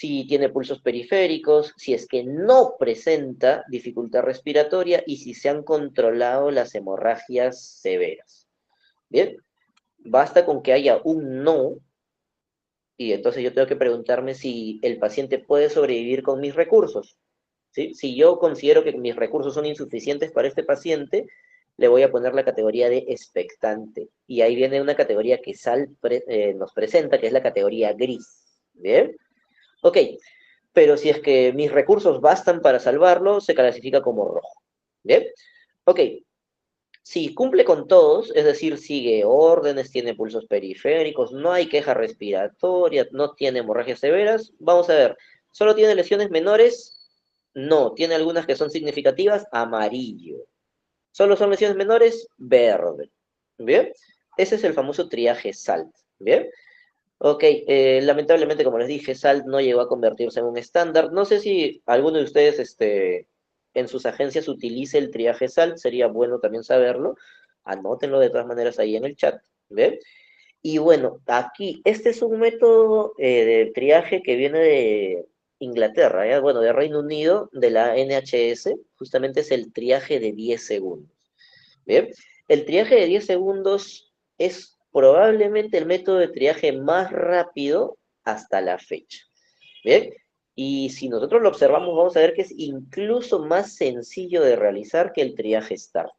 si tiene pulsos periféricos, si es que no presenta dificultad respiratoria y si se han controlado las hemorragias severas. Bien, basta con que haya un no y entonces yo tengo que preguntarme si el paciente puede sobrevivir con mis recursos. ¿Sí? Si yo considero que mis recursos son insuficientes para este paciente, le voy a poner la categoría de expectante. Y ahí viene una categoría que nos presenta, que es la categoría gris. ¿Bien? Ok, pero si es que mis recursos bastan para salvarlo, se clasifica como rojo. ¿Bien? Ok, si cumple con todos, es decir, sigue órdenes, tiene pulsos periféricos, no hay queja respiratoria, no tiene hemorragias severas, vamos a ver, ¿solo tiene lesiones menores? No, tiene algunas que son significativas, amarillo. ¿Solo son lesiones menores? Verde. ¿Bien? Ese es el famoso triaje SALT. ¿Bien? Ok, lamentablemente, como les dije, SALT no llegó a convertirse en un estándar. No sé si alguno de ustedes en sus agencias utilice el triaje SALT, sería bueno también saberlo. Anótenlo de todas maneras ahí en el chat. ¿Ve? Y bueno, aquí, este es un método de triaje que viene de Inglaterra, ¿ya? Bueno, de Reino Unido, de la NHS, justamente es el triaje de 10 segundos. ¿Bien? El triaje de 10 segundos es probablemente el método de triaje más rápido hasta la fecha. ¿Bien? Y si nosotros lo observamos, vamos a ver que es incluso más sencillo de realizar que el triaje START.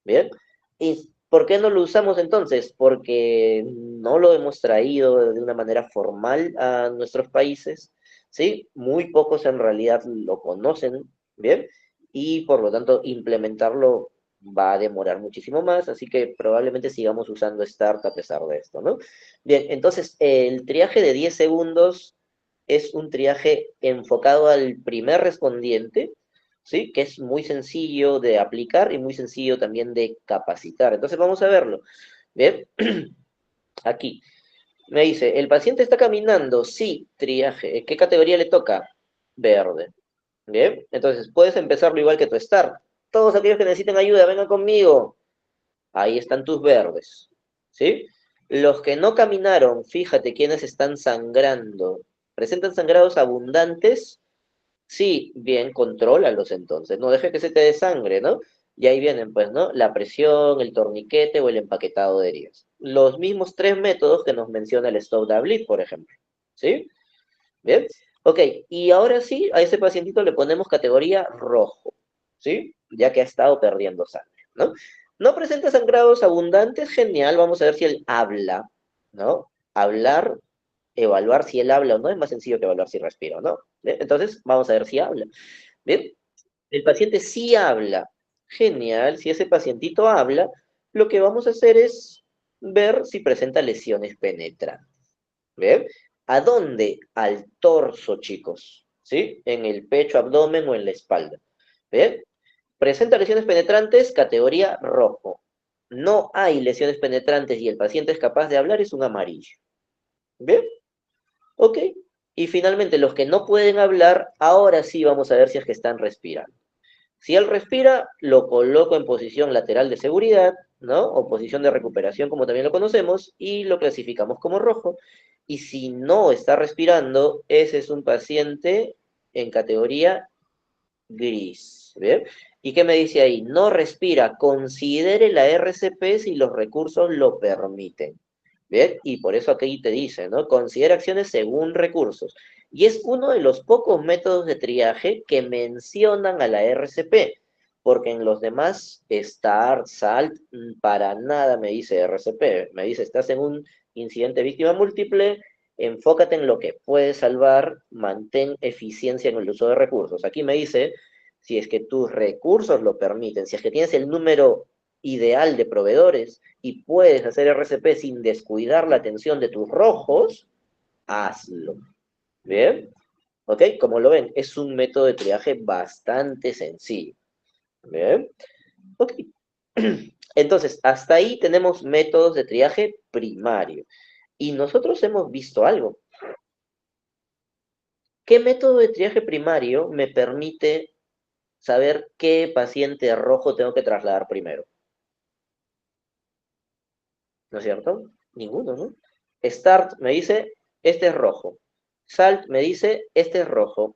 ¿Bien? ¿Y por qué no lo usamos entonces? Porque no lo hemos traído de una manera formal a nuestros países, ¿sí? Muy pocos en realidad lo conocen, ¿bien? Y por lo tanto implementarlo va a demorar muchísimo más, así que probablemente sigamos usando Start a pesar de esto, ¿no? Bien, entonces el triaje de 10 segundos es un triaje enfocado al primer respondiente, ¿sí? Que es muy sencillo de aplicar y muy sencillo también de capacitar. Entonces vamos a verlo. Bien, aquí me dice, el paciente está caminando, sí, triaje. ¿Qué categoría le toca? Verde. Bien, entonces puedes empezarlo igual que tu start. Todos aquellos que necesiten ayuda, vengan conmigo. Ahí están tus verdes. ¿Sí? Los que no caminaron, fíjate quiénes están sangrando. ¿Presentan sangrados abundantes? Sí, bien, contrólalos entonces, no deje que se te desangre, ¿no? Y ahí vienen, pues, ¿no? La presión, el torniquete o el empaquetado de heridas. Los mismos tres métodos que nos menciona el Stop the Bleed, por ejemplo. ¿Sí? Bien. Ok, y ahora sí, a ese pacientito le ponemos categoría rojo, ¿sí? Ya que ha estado perdiendo sangre, ¿no? No presenta sangrados abundantes, genial, vamos a ver si él habla, ¿no? Hablar, evaluar si él habla o no es más sencillo que evaluar si respira o no. ¿Bien? Entonces, vamos a ver si habla. Bien, el paciente sí habla. Genial, si ese pacientito habla, lo que vamos a hacer es ver si presenta lesiones penetrantes. ¿Bien? ¿A dónde? Al torso, chicos. ¿Sí? En el pecho, abdomen o en la espalda. ¿Bien? Presenta lesiones penetrantes, categoría rojo. No hay lesiones penetrantes y el paciente es capaz de hablar, es un amarillo. ¿Bien? Ok. Y finalmente, los que no pueden hablar, ahora sí vamos a ver si es que están respirando. Si él respira, lo coloco en posición lateral de seguridad, ¿no? O posición de recuperación, como también lo conocemos, y lo clasificamos como rojo. Y si no está respirando, ese es un paciente en categoría gris. ¿Bien? ¿Y qué me dice ahí? No respira, considere la RCP si los recursos lo permiten. ¿Bien? Y por eso aquí te dice, ¿no? Considera acciones según recursos. Y es uno de los pocos métodos de triaje que mencionan a la RCP, porque en los demás, START, SALT, para nada me dice RCP. Me dice, estás en un incidente víctima múltiple, enfócate en lo que puedes salvar, mantén eficiencia en el uso de recursos. Aquí me dice, si es que tus recursos lo permiten, si es que tienes el número ideal de proveedores y puedes hacer RCP sin descuidar la atención de tus rojos, hazlo. ¿Bien? ¿Ok? Como lo ven, es un método de triaje bastante sencillo. ¿Bien? Ok. Entonces, hasta ahí tenemos métodos de triaje primario. Y nosotros hemos visto algo. ¿Qué método de triaje primario me permite saber qué paciente rojo tengo que trasladar primero? ¿No es cierto? Ninguno, ¿no? Start me dice, este es rojo. Salt me dice, este es rojo.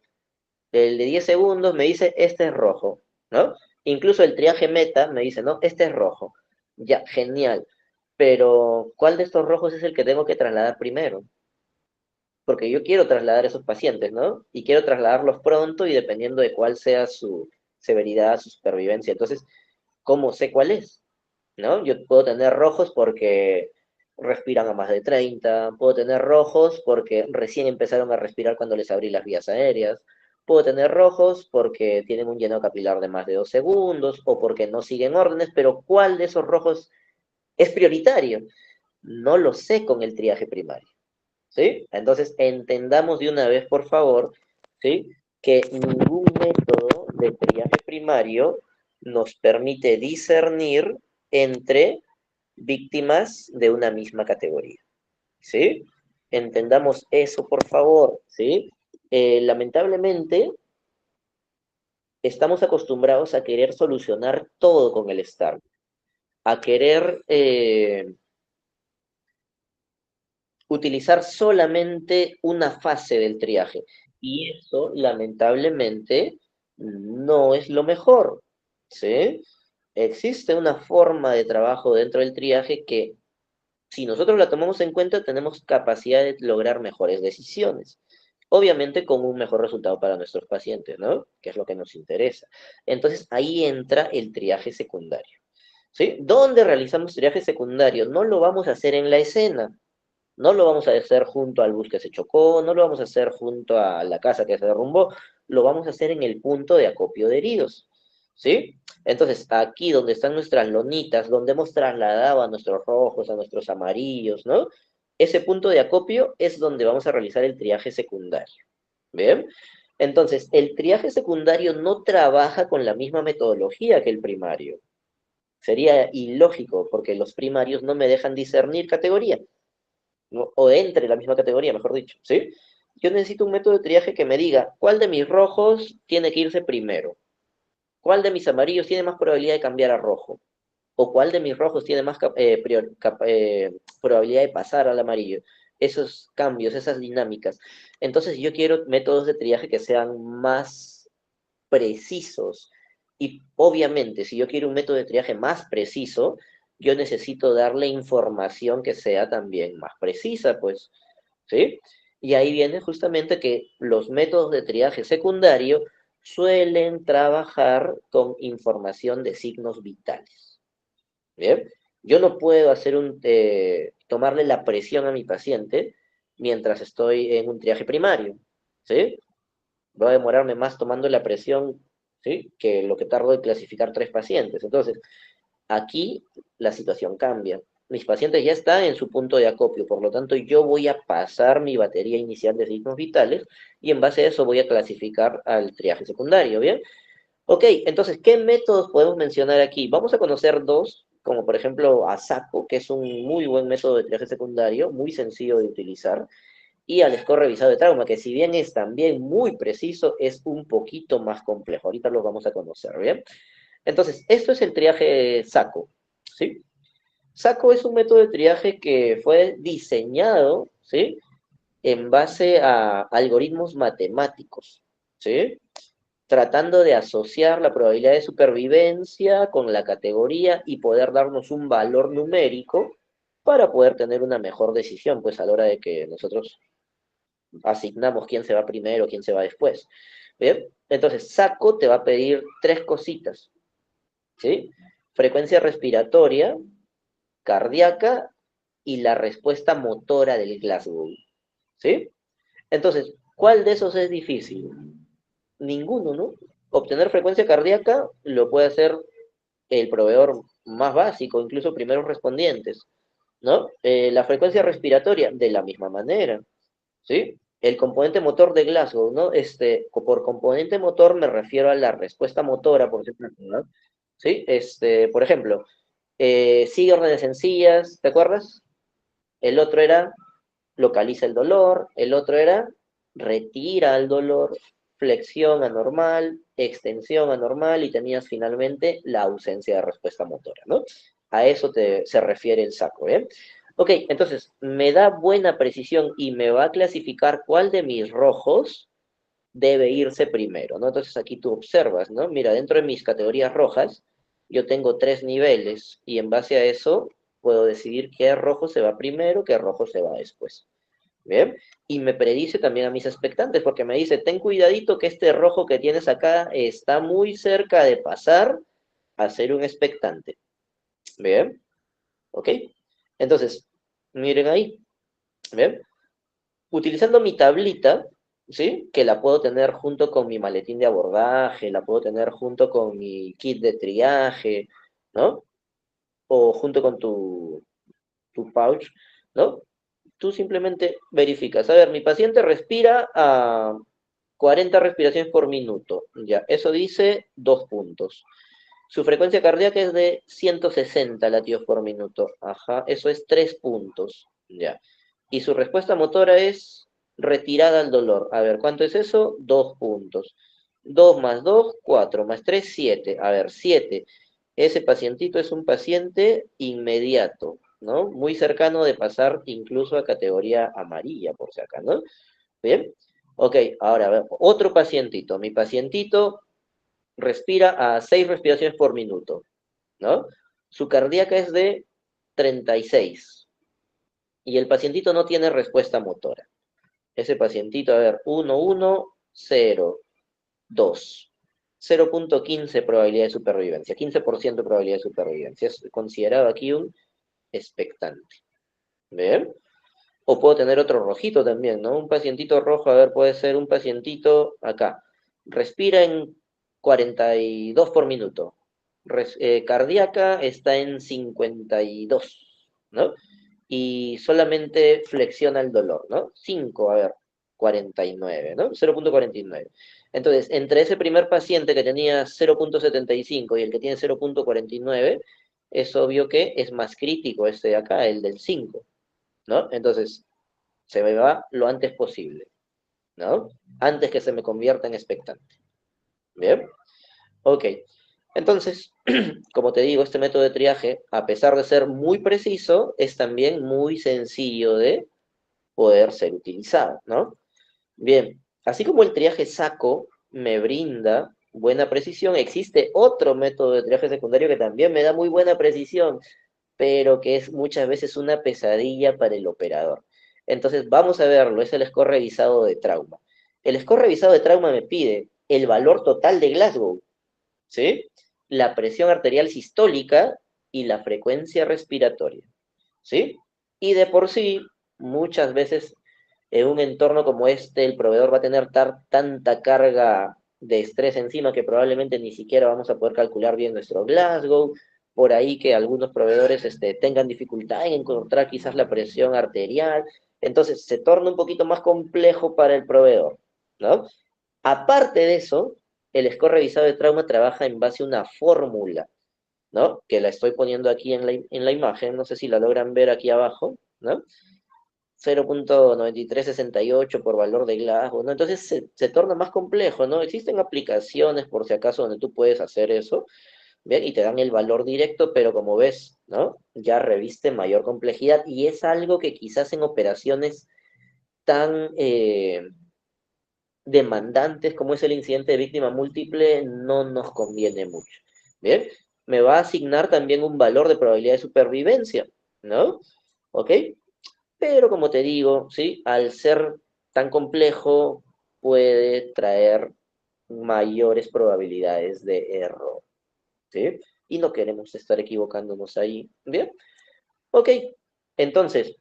El de 10 segundos me dice, este es rojo, ¿no? Incluso el triaje meta me dice, no, este es rojo. Ya, genial. Pero, ¿cuál de estos rojos es el que tengo que trasladar primero? Porque yo quiero trasladar a esos pacientes, ¿no? Y quiero trasladarlos pronto y dependiendo de cuál sea su severidad, su supervivencia. Entonces, ¿cómo sé cuál es? ¿No? Yo puedo tener rojos porque respiran a más de 30, puedo tener rojos porque recién empezaron a respirar cuando les abrí las vías aéreas, puedo tener rojos porque tienen un llenado capilar de más de 2 segundos o porque no siguen órdenes, pero ¿cuál de esos rojos es prioritario? No lo sé con el triaje primario, ¿sí? Entonces, entendamos de una vez, por favor, ¿sí? Que ningún método de triaje primario nos permite discernir entre víctimas de una misma categoría, ¿sí? Entendamos eso, por favor, ¿sí? Lamentablemente, estamos acostumbrados a querer solucionar todo con el STAR, a querer utilizar solamente una fase del triaje. Y eso, lamentablemente, no es lo mejor, ¿sí? Existe una forma de trabajo dentro del triaje que, si nosotros la tomamos en cuenta, tenemos capacidad de lograr mejores decisiones. Obviamente con un mejor resultado para nuestros pacientes, ¿no? Que es lo que nos interesa. Entonces ahí entra el triaje secundario, ¿sí? ¿Dónde realizamos triaje secundario? No lo vamos a hacer en la escena, no lo vamos a hacer junto al bus que se chocó, no lo vamos a hacer junto a la casa que se derrumbó, lo vamos a hacer en el punto de acopio de heridos, ¿sí? Entonces, aquí donde están nuestras lonitas, donde hemos trasladado a nuestros rojos, a nuestros amarillos, ¿no? Ese punto de acopio es donde vamos a realizar el triaje secundario, ¿bien? Entonces, el triaje secundario no trabaja con la misma metodología que el primario. Sería ilógico, porque los primarios no me dejan discernir categoría, ¿no? O entre la misma categoría, mejor dicho, ¿sí? Yo necesito un método de triaje que me diga cuál de mis rojos tiene que irse primero, cuál de mis amarillos tiene más probabilidad de cambiar a rojo, o cuál de mis rojos tiene más probabilidad de pasar al amarillo. Esos cambios, esas dinámicas. Entonces yo quiero métodos de triaje que sean más precisos. Y obviamente, si yo quiero un método de triaje más preciso, yo necesito darle información que sea también más precisa, pues, ¿sí? Y ahí viene justamente que los métodos de triaje secundario suelen trabajar con información de signos vitales, ¿bien? Yo no puedo tomarle la presión a mi paciente mientras estoy en un triaje primario, ¿sí? Voy a demorarme más tomando la presión, ¿sí? Que lo que tardo en clasificar 3 pacientes. Entonces, aquí la situación cambia. Mis pacientes ya están en su punto de acopio, por lo tanto yo voy a pasar mi batería inicial de signos vitales y en base a eso voy a clasificar al triaje secundario, ¿bien? Ok, entonces, ¿qué métodos podemos mencionar aquí? Vamos a conocer dos, como por ejemplo a SACO, que es un muy buen método de triaje secundario, muy sencillo de utilizar, y al score revisado de trauma, que si bien es también muy preciso, es un poquito más complejo. Ahorita lo vamos a conocer, ¿bien? Entonces, esto es el triaje SACO, ¿sí? SACO es un método de triaje que fue diseñado, ¿sí? En base a algoritmos matemáticos, ¿sí? Tratando de asociar la probabilidad de supervivencia con la categoría y poder darnos un valor numérico para poder tener una mejor decisión, pues a la hora de que nosotros asignamos quién se va primero, quién se va después. ¿Bien? Entonces, SACO te va a pedir 3 cositas, ¿sí? Frecuencia respiratoria, cardíaca y la respuesta motora del Glasgow, ¿sí? Entonces, ¿cuál de esos es difícil? Ninguno, ¿no? Obtener frecuencia cardíaca lo puede hacer el proveedor más básico, incluso primeros respondientes, ¿no? La frecuencia respiratoria, de la misma manera, ¿sí? El componente motor de Glasgow, ¿no? Por componente motor me refiero a la respuesta motora, por ejemplo, ¿no? ¿Sí? Por ejemplo, sigue órdenes sencillas, ¿te acuerdas? El otro era localiza el dolor, el otro era retira el dolor, flexión anormal, extensión anormal y tenías finalmente la ausencia de respuesta motora, ¿no? A eso se refiere el SACO, ¿eh? Ok, entonces, me da buena precisión y me va a clasificar cuál de mis rojos debe irse primero, ¿no? Entonces aquí tú observas, ¿no? Mira, dentro de mis categorías rojas, yo tengo 3 niveles y en base a eso puedo decidir qué rojo se va primero, qué rojo se va después. ¿Bien? Y me predice también a mis expectantes, porque me dice, ten cuidadito que este rojo que tienes acá está muy cerca de pasar a ser un expectante. ¿Bien? ¿Ok? Entonces, miren ahí. ¿Bien? Utilizando mi tablita, ¿sí? Que la puedo tener junto con mi maletín de abordaje, la puedo tener junto con mi kit de triaje, ¿no? O junto con tu pouch, ¿no? Tú simplemente verificas. A ver, mi paciente respira a 40 respiraciones por minuto. Ya, eso dice 2 puntos. Su frecuencia cardíaca es de 160 latidos por minuto. Ajá, eso es 3 puntos. Ya. Y su respuesta motora es retirada al dolor. A ver, ¿cuánto es eso? 2 puntos. 2 más 2, 4 más 3, 7. A ver, 7. Ese pacientito es un paciente inmediato, ¿no? Muy cercano de pasar incluso a categoría amarilla, por si acá, ¿no? Bien. Ok, ahora, a ver, otro pacientito. Mi pacientito respira a 6 respiraciones por minuto, ¿no? Su cardíaca es de 36 y el pacientito no tiene respuesta motora. Ese pacientito, a ver, 1, 1, 0, 2. 0.15 probabilidad de supervivencia, 15% probabilidad de supervivencia. Es considerado aquí un expectante. ¿Bien? O puedo tener otro rojito también, ¿no? Un pacientito rojo, a ver, puede ser un pacientito acá. Respira en 42 por minuto. Cardíaca está en 52, ¿no? Y solamente flexiona el dolor, ¿no? 5, a ver, 49, ¿no? 0.49. Entonces, entre ese primer paciente que tenía 0.75 y el que tiene 0.49, es obvio que es más crítico este de acá, el del 5, ¿no? Entonces, se me va lo antes posible, ¿no? Antes que se me convierta en expectante. ¿Bien? Ok. Entonces, como te digo, este método de triaje, a pesar de ser muy preciso, es también muy sencillo de poder ser utilizado, ¿no? Bien, así como el triaje saco me brinda buena precisión, existe otro método de triaje secundario que también me da muy buena precisión, pero que es muchas veces una pesadilla para el operador. Entonces, vamos a verlo, es el score revisado de trauma. El score revisado de trauma me pide el valor total de Glasgow, ¿sí? La presión arterial sistólica y la frecuencia respiratoria, ¿sí? Y de por sí, muchas veces en un entorno como este, el proveedor va a tener tanta carga de estrés encima que probablemente ni siquiera vamos a poder calcular bien nuestro Glasgow, por ahí que algunos proveedores tengan dificultad en encontrar quizás la presión arterial, entonces se torna un poquito más complejo para el proveedor, ¿no? Aparte de eso, el score revisado de trauma trabaja en base a una fórmula, ¿no? Que la estoy poniendo aquí en la imagen, no sé si la logran ver aquí abajo, ¿no? 0.9368 por valor de Glasgow, ¿no? Entonces se torna más complejo, ¿no? Existen aplicaciones, por si acaso, donde tú puedes hacer eso, ¿bien? Y te dan el valor directo, pero como ves, ¿no? Ya reviste mayor complejidad y es algo que quizás en operaciones tan demandantes como es el incidente de víctima múltiple no nos conviene mucho, ¿bien? Me va a asignar también un valor de probabilidad de supervivencia, ¿no? ¿Ok? Pero como te digo, ¿sí? Al ser tan complejo, puede traer mayores probabilidades de error, ¿sí? Y no queremos estar equivocándonos ahí, ¿bien? Ok, entonces,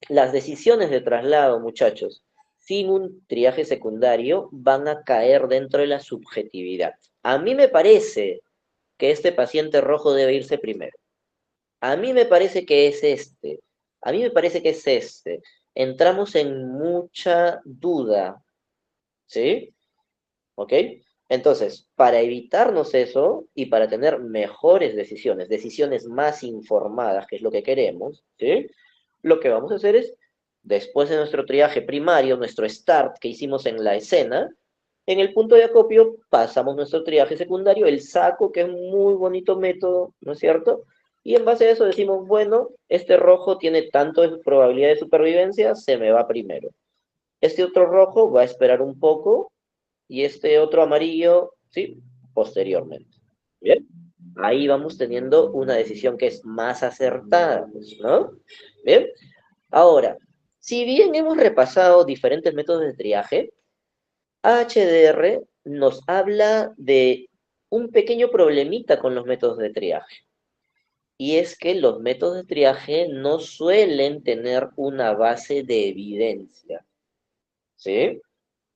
las decisiones de traslado, muchachos, sin un triaje secundario, van a caer dentro de la subjetividad. A mí me parece que este paciente rojo debe irse primero. A mí me parece que es este. A mí me parece que es este. Entramos en mucha duda, ¿sí? ¿Ok? Entonces, para evitarnos eso y para tener mejores decisiones, decisiones más informadas, que es lo que queremos, ¿sí? Lo que vamos a hacer es, después de nuestro triaje primario, nuestro start que hicimos en la escena, en el punto de acopio pasamos nuestro triaje secundario, el saco, que es un muy bonito método, ¿no es cierto? Y en base a eso decimos, bueno, este rojo tiene tanto de probabilidad de supervivencia, se me va primero. Este otro rojo va a esperar un poco y este otro amarillo, ¿sí? Posteriormente. ¿Bien? Ahí vamos teniendo una decisión que es más acertada, pues, ¿no? ¿Bien? Ahora, si bien hemos repasado diferentes métodos de triaje, HDR nos habla de un pequeño problemita con los métodos de triaje. Y es que los métodos de triaje no suelen tener una base de evidencia, ¿sí?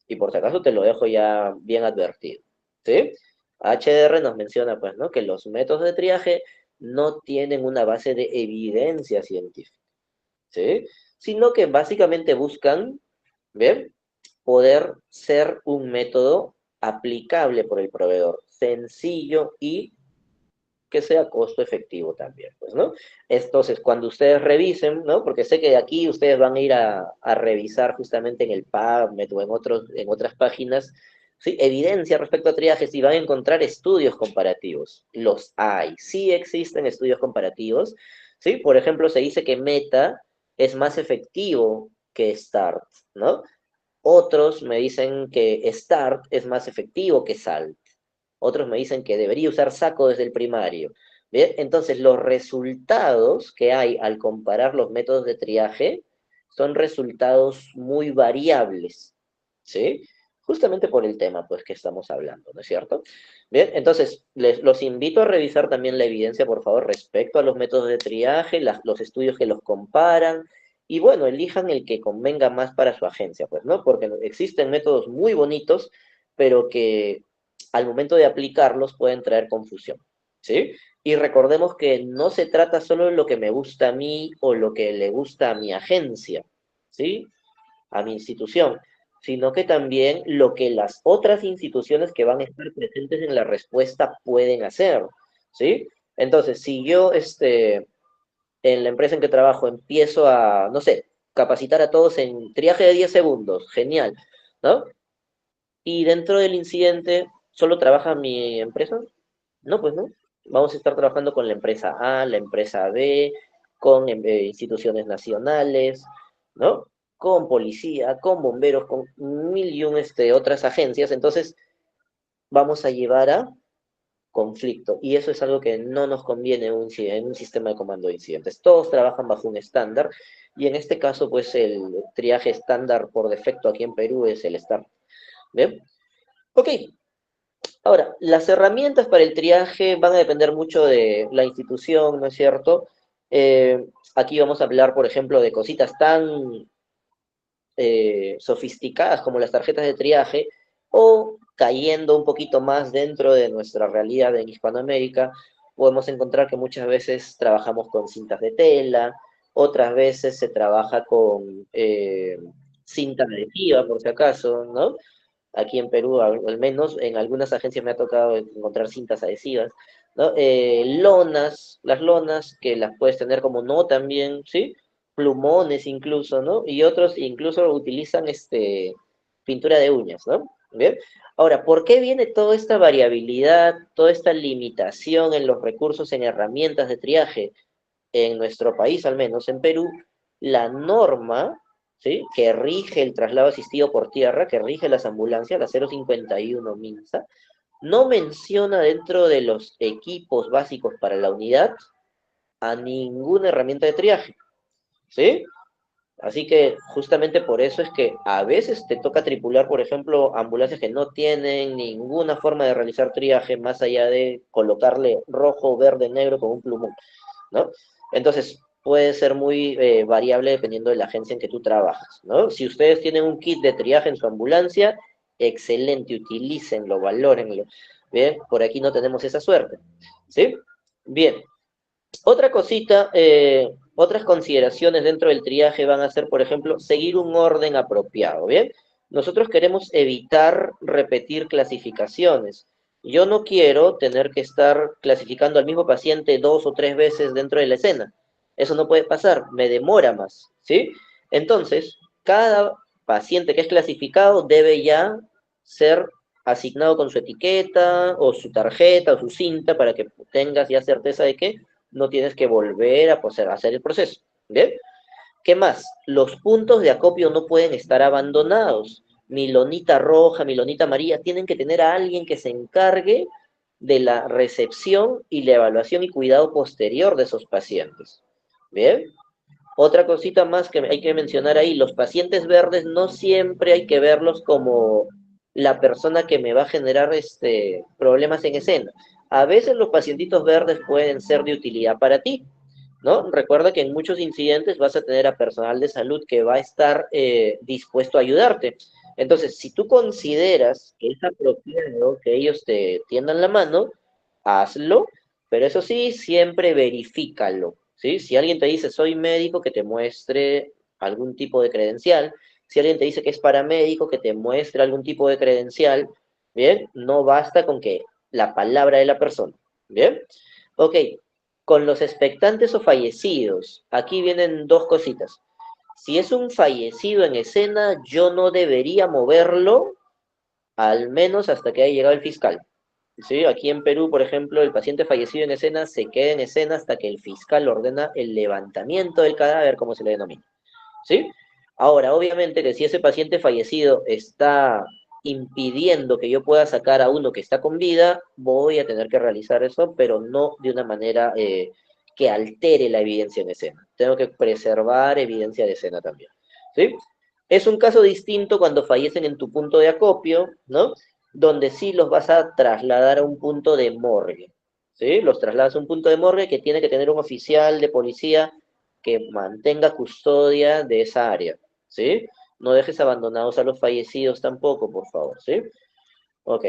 Y por si acaso te lo dejo ya bien advertido, ¿sí? HDR nos menciona, pues, ¿no? Que los métodos de triaje no tienen una base de evidencia científica, ¿sí? Sino que básicamente buscan, ¿bien? Poder ser un método aplicable por el proveedor, sencillo y que sea costo efectivo también, pues, ¿no? Entonces, cuando ustedes revisen, ¿no? Porque sé que aquí ustedes van a ir a revisar justamente en el PubMed o en otras páginas, ¿sí? Evidencia respecto a triajes y van a encontrar estudios comparativos. Los hay, sí existen estudios comparativos, ¿sí? Por ejemplo, se dice que Meta es más efectivo que Start, ¿no? Otros me dicen que Start es más efectivo que Salt. Otros me dicen que debería usar saco desde el primario. ¿Bien? Entonces, los resultados que hay al comparar los métodos de triaje son resultados muy variables, ¿sí? Justamente por el tema, pues, que estamos hablando, ¿no es cierto? Bien, entonces, los invito a revisar también la evidencia, por favor, respecto a los métodos de triaje, los estudios que los comparan, y bueno, elijan el que convenga más para su agencia, pues, ¿no? Porque existen métodos muy bonitos, pero que al momento de aplicarlos pueden traer confusión, ¿sí? Y recordemos que no se trata solo de lo que me gusta a mí o lo que le gusta a mi agencia, ¿sí? A mi institución, sino que también lo que las otras instituciones que van a estar presentes en la respuesta pueden hacer, ¿sí? Entonces, si yo, en la empresa en que trabajo, empiezo a, no sé, capacitar a todos en triaje de 10 segundos, genial, ¿no? Y dentro del incidente, ¿solo trabaja mi empresa? No, pues no. Vamos a estar trabajando con la empresa A, la empresa B, con instituciones nacionales, ¿no? Con policía, con bomberos, con mil y un otras agencias. Entonces, vamos a llevar a conflicto. Y eso es algo que no nos conviene en un sistema de comando de incidentes. Todos trabajan bajo un estándar. Y en este caso, pues el triaje estándar por defecto aquí en Perú es el STAR. ¿Bien? Ok, ahora, las herramientas para el triaje van a depender mucho de la institución, ¿no es cierto? Aquí vamos a hablar, por ejemplo, de cositas tan sofisticadas como las tarjetas de triaje, o cayendo un poquito más dentro de nuestra realidad en Hispanoamérica, podemos encontrar que muchas veces trabajamos con cintas de tela, otras veces se trabaja con cinta adhesiva, por si acaso, ¿no? Aquí en Perú, al menos en algunas agencias me ha tocado encontrar cintas adhesivas, ¿no? Lonas, las lonas que las puedes tener como no también, ¿sí? Plumones incluso, ¿no? Y otros incluso utilizan pintura de uñas, ¿no? ¿Bien? Ahora, ¿por qué viene toda esta variabilidad, toda esta limitación en los recursos, en herramientas de triaje? En nuestro país, al menos en Perú, la norma, ¿sí? Que rige el traslado asistido por tierra, que rige las ambulancias, la 051 MINSA, no menciona dentro de los equipos básicos para la unidad a ninguna herramienta de triaje, ¿sí? Así que justamente por eso es que a veces te toca tripular, por ejemplo, ambulancias que no tienen ninguna forma de realizar triaje más allá de colocarle rojo, verde, negro con un plumón, ¿no? Entonces, puede ser muy variable dependiendo de la agencia en que tú trabajas, ¿no? Si ustedes tienen un kit de triaje en su ambulancia, excelente, utilícenlo, valórenlo. Bien, por aquí no tenemos esa suerte, ¿sí? Bien, otra cosita, otras consideraciones dentro del triaje van a ser, por ejemplo, seguir un orden apropiado, ¿bien? Nosotros queremos evitar repetir clasificaciones. Yo no quiero tener que estar clasificando al mismo paciente 2 o 3 veces dentro de la escena. Eso no puede pasar, me demora más, ¿sí? Entonces, cada paciente que es clasificado debe ya ser asignado con su etiqueta o su tarjeta o su cinta para que tengas ya certeza de que no tienes que volver a hacer el proceso. ¿Bien? ¿Qué más? Los puntos de acopio no pueden estar abandonados. Mi lonita roja, mi lonita amarilla, tienen que tener a alguien que se encargue de la recepción y la evaluación y cuidado posterior de esos pacientes. ¿Bien? Otra cosita más que hay que mencionar ahí, los pacientes verdes no siempre hay que verlos como la persona que me va a generar problemas en escena. A veces los pacientitos verdes pueden ser de utilidad para ti, ¿no? Recuerda que en muchos incidentes vas a tener a personal de salud que va a estar dispuesto a ayudarte. Entonces, si tú consideras que es apropiado que ellos te tiendan la mano, hazlo, pero eso sí, siempre verifícalo, ¿sí? Si alguien te dice soy médico, que te muestre algún tipo de credencial. Si alguien te dice que es paramédico, que te muestre algún tipo de credencial. Bien, no basta con que la palabra de la persona. Bien, ok. Con los expectantes o fallecidos, aquí vienen dos cositas. Si es un fallecido en escena, yo no debería moverlo, al menos hasta que haya llegado el fiscal. ¿Sí? Aquí en Perú, por ejemplo, el paciente fallecido en escena se queda en escena hasta que el fiscal ordena el levantamiento del cadáver, como se le denomina. ¿Sí? Ahora, obviamente que si ese paciente fallecido está impidiendo que yo pueda sacar a uno que está con vida, voy a tener que realizar eso, pero no de una manera que altere la evidencia en escena. Tengo que preservar evidencia de escena también. ¿Sí? Es un caso distinto cuando fallecen en tu punto de acopio, ¿no? Donde sí los vas a trasladar a un punto de morgue. ¿Sí? Los trasladas a un punto de morgue que tiene que tener un oficial de policía que mantenga custodia de esa área, ¿sí? No dejes abandonados a los fallecidos tampoco, por favor, ¿sí? Ok.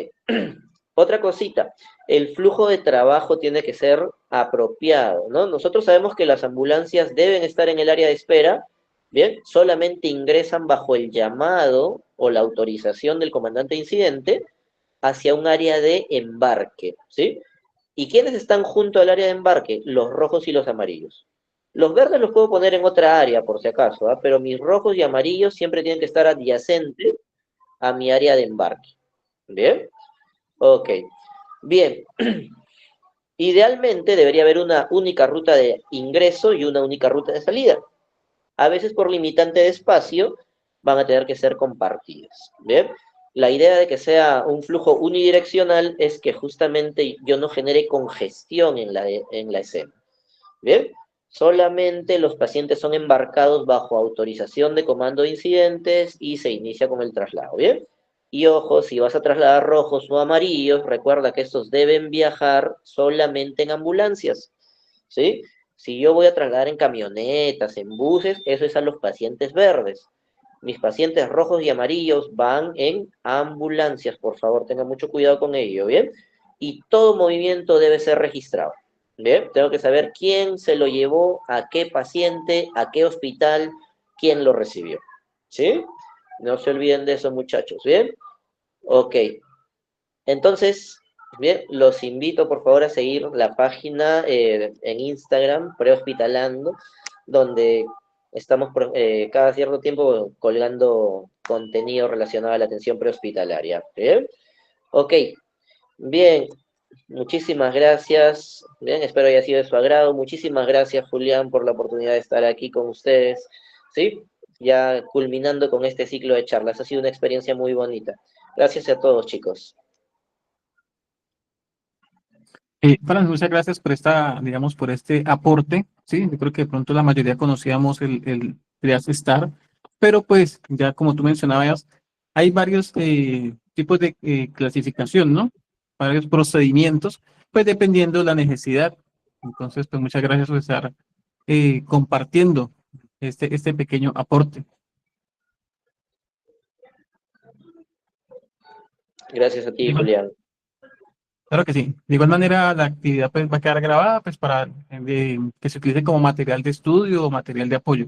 Otra cosita, el flujo de trabajo tiene que ser apropiado, ¿no? Nosotros sabemos que las ambulancias deben estar en el área de espera, ¿bien? Solamente ingresan bajo el llamado o la autorización del comandante de incidente hacia un área de embarque, ¿sí? ¿Y quiénes están junto al área de embarque? Los rojos y los amarillos. Los verdes los puedo poner en otra área, por si acaso, ¿ah? Pero mis rojos y amarillos siempre tienen que estar adyacentes a mi área de embarque. ¿Bien? Ok. Bien. Idealmente debería haber una única ruta de ingreso y una única ruta de salida. A veces por limitante de espacio van a tener que ser compartidas. ¿Bien? La idea de que sea un flujo unidireccional es que justamente yo no genere congestión en la escena. ¿Bien? Solamente los pacientes son embarcados bajo autorización de comando de incidentes y se inicia con el traslado. ¿Bien? Y ojo, si vas a trasladar rojos o amarillos, recuerda que estos deben viajar solamente en ambulancias. ¿Sí? Si yo voy a trasladar en camionetas, en buses, eso es a los pacientes verdes. Mis pacientes rojos y amarillos van en ambulancias, por favor, tengan mucho cuidado con ello, ¿bien? Y todo movimiento debe ser registrado, ¿bien? Tengo que saber quién se lo llevó, a qué paciente, a qué hospital, quién lo recibió, ¿sí? No se olviden de eso, muchachos, ¿bien? Ok, entonces, bien, los invito por favor a seguir la página en Instagram, Prehospitalando, donde estamos cada cierto tiempo colgando contenido relacionado a la atención prehospitalaria. ¿Bien? Ok, bien, muchísimas gracias. Bien, espero haya sido de su agrado. Muchísimas gracias, Julián, por la oportunidad de estar aquí con ustedes. ¿Sí? Ya culminando con este ciclo de charlas. Ha sido una experiencia muy bonita. Gracias a todos, chicos. Fran, muchas gracias por esta, digamos, por este aporte, ¿sí? Yo creo que de pronto la mayoría conocíamos el Triage Star, pero pues ya como tú mencionabas, hay varios tipos de clasificación, ¿no? Varios procedimientos, pues dependiendo de la necesidad. Entonces, pues muchas gracias por estar compartiendo este pequeño aporte. Gracias a De ti, igual- Julián. Claro que sí. De igual manera, la actividad pues, va a quedar grabada pues, para que se utilice como material de estudio o material de apoyo.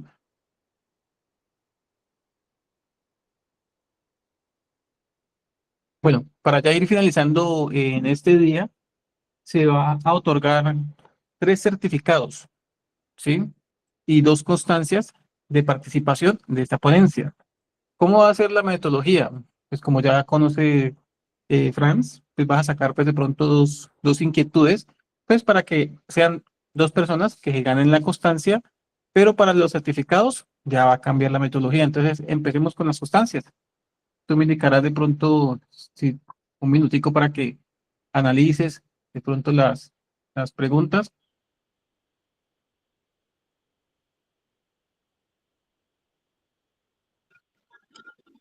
Bueno, para ya ir finalizando en este día, se va a otorgar 3 certificados, ¿sí? Y 2 constancias de participación de esta ponencia. ¿Cómo va a ser la metodología? Pues como ya conoce Franz, pues vas a sacar pues de pronto dos inquietudes, pues para que sean dos personas que ganen la constancia, pero para los certificados ya va a cambiar la metodología. Entonces, empecemos con las constancias. Tú me indicarás de pronto si, un minutico para que analices de pronto las preguntas.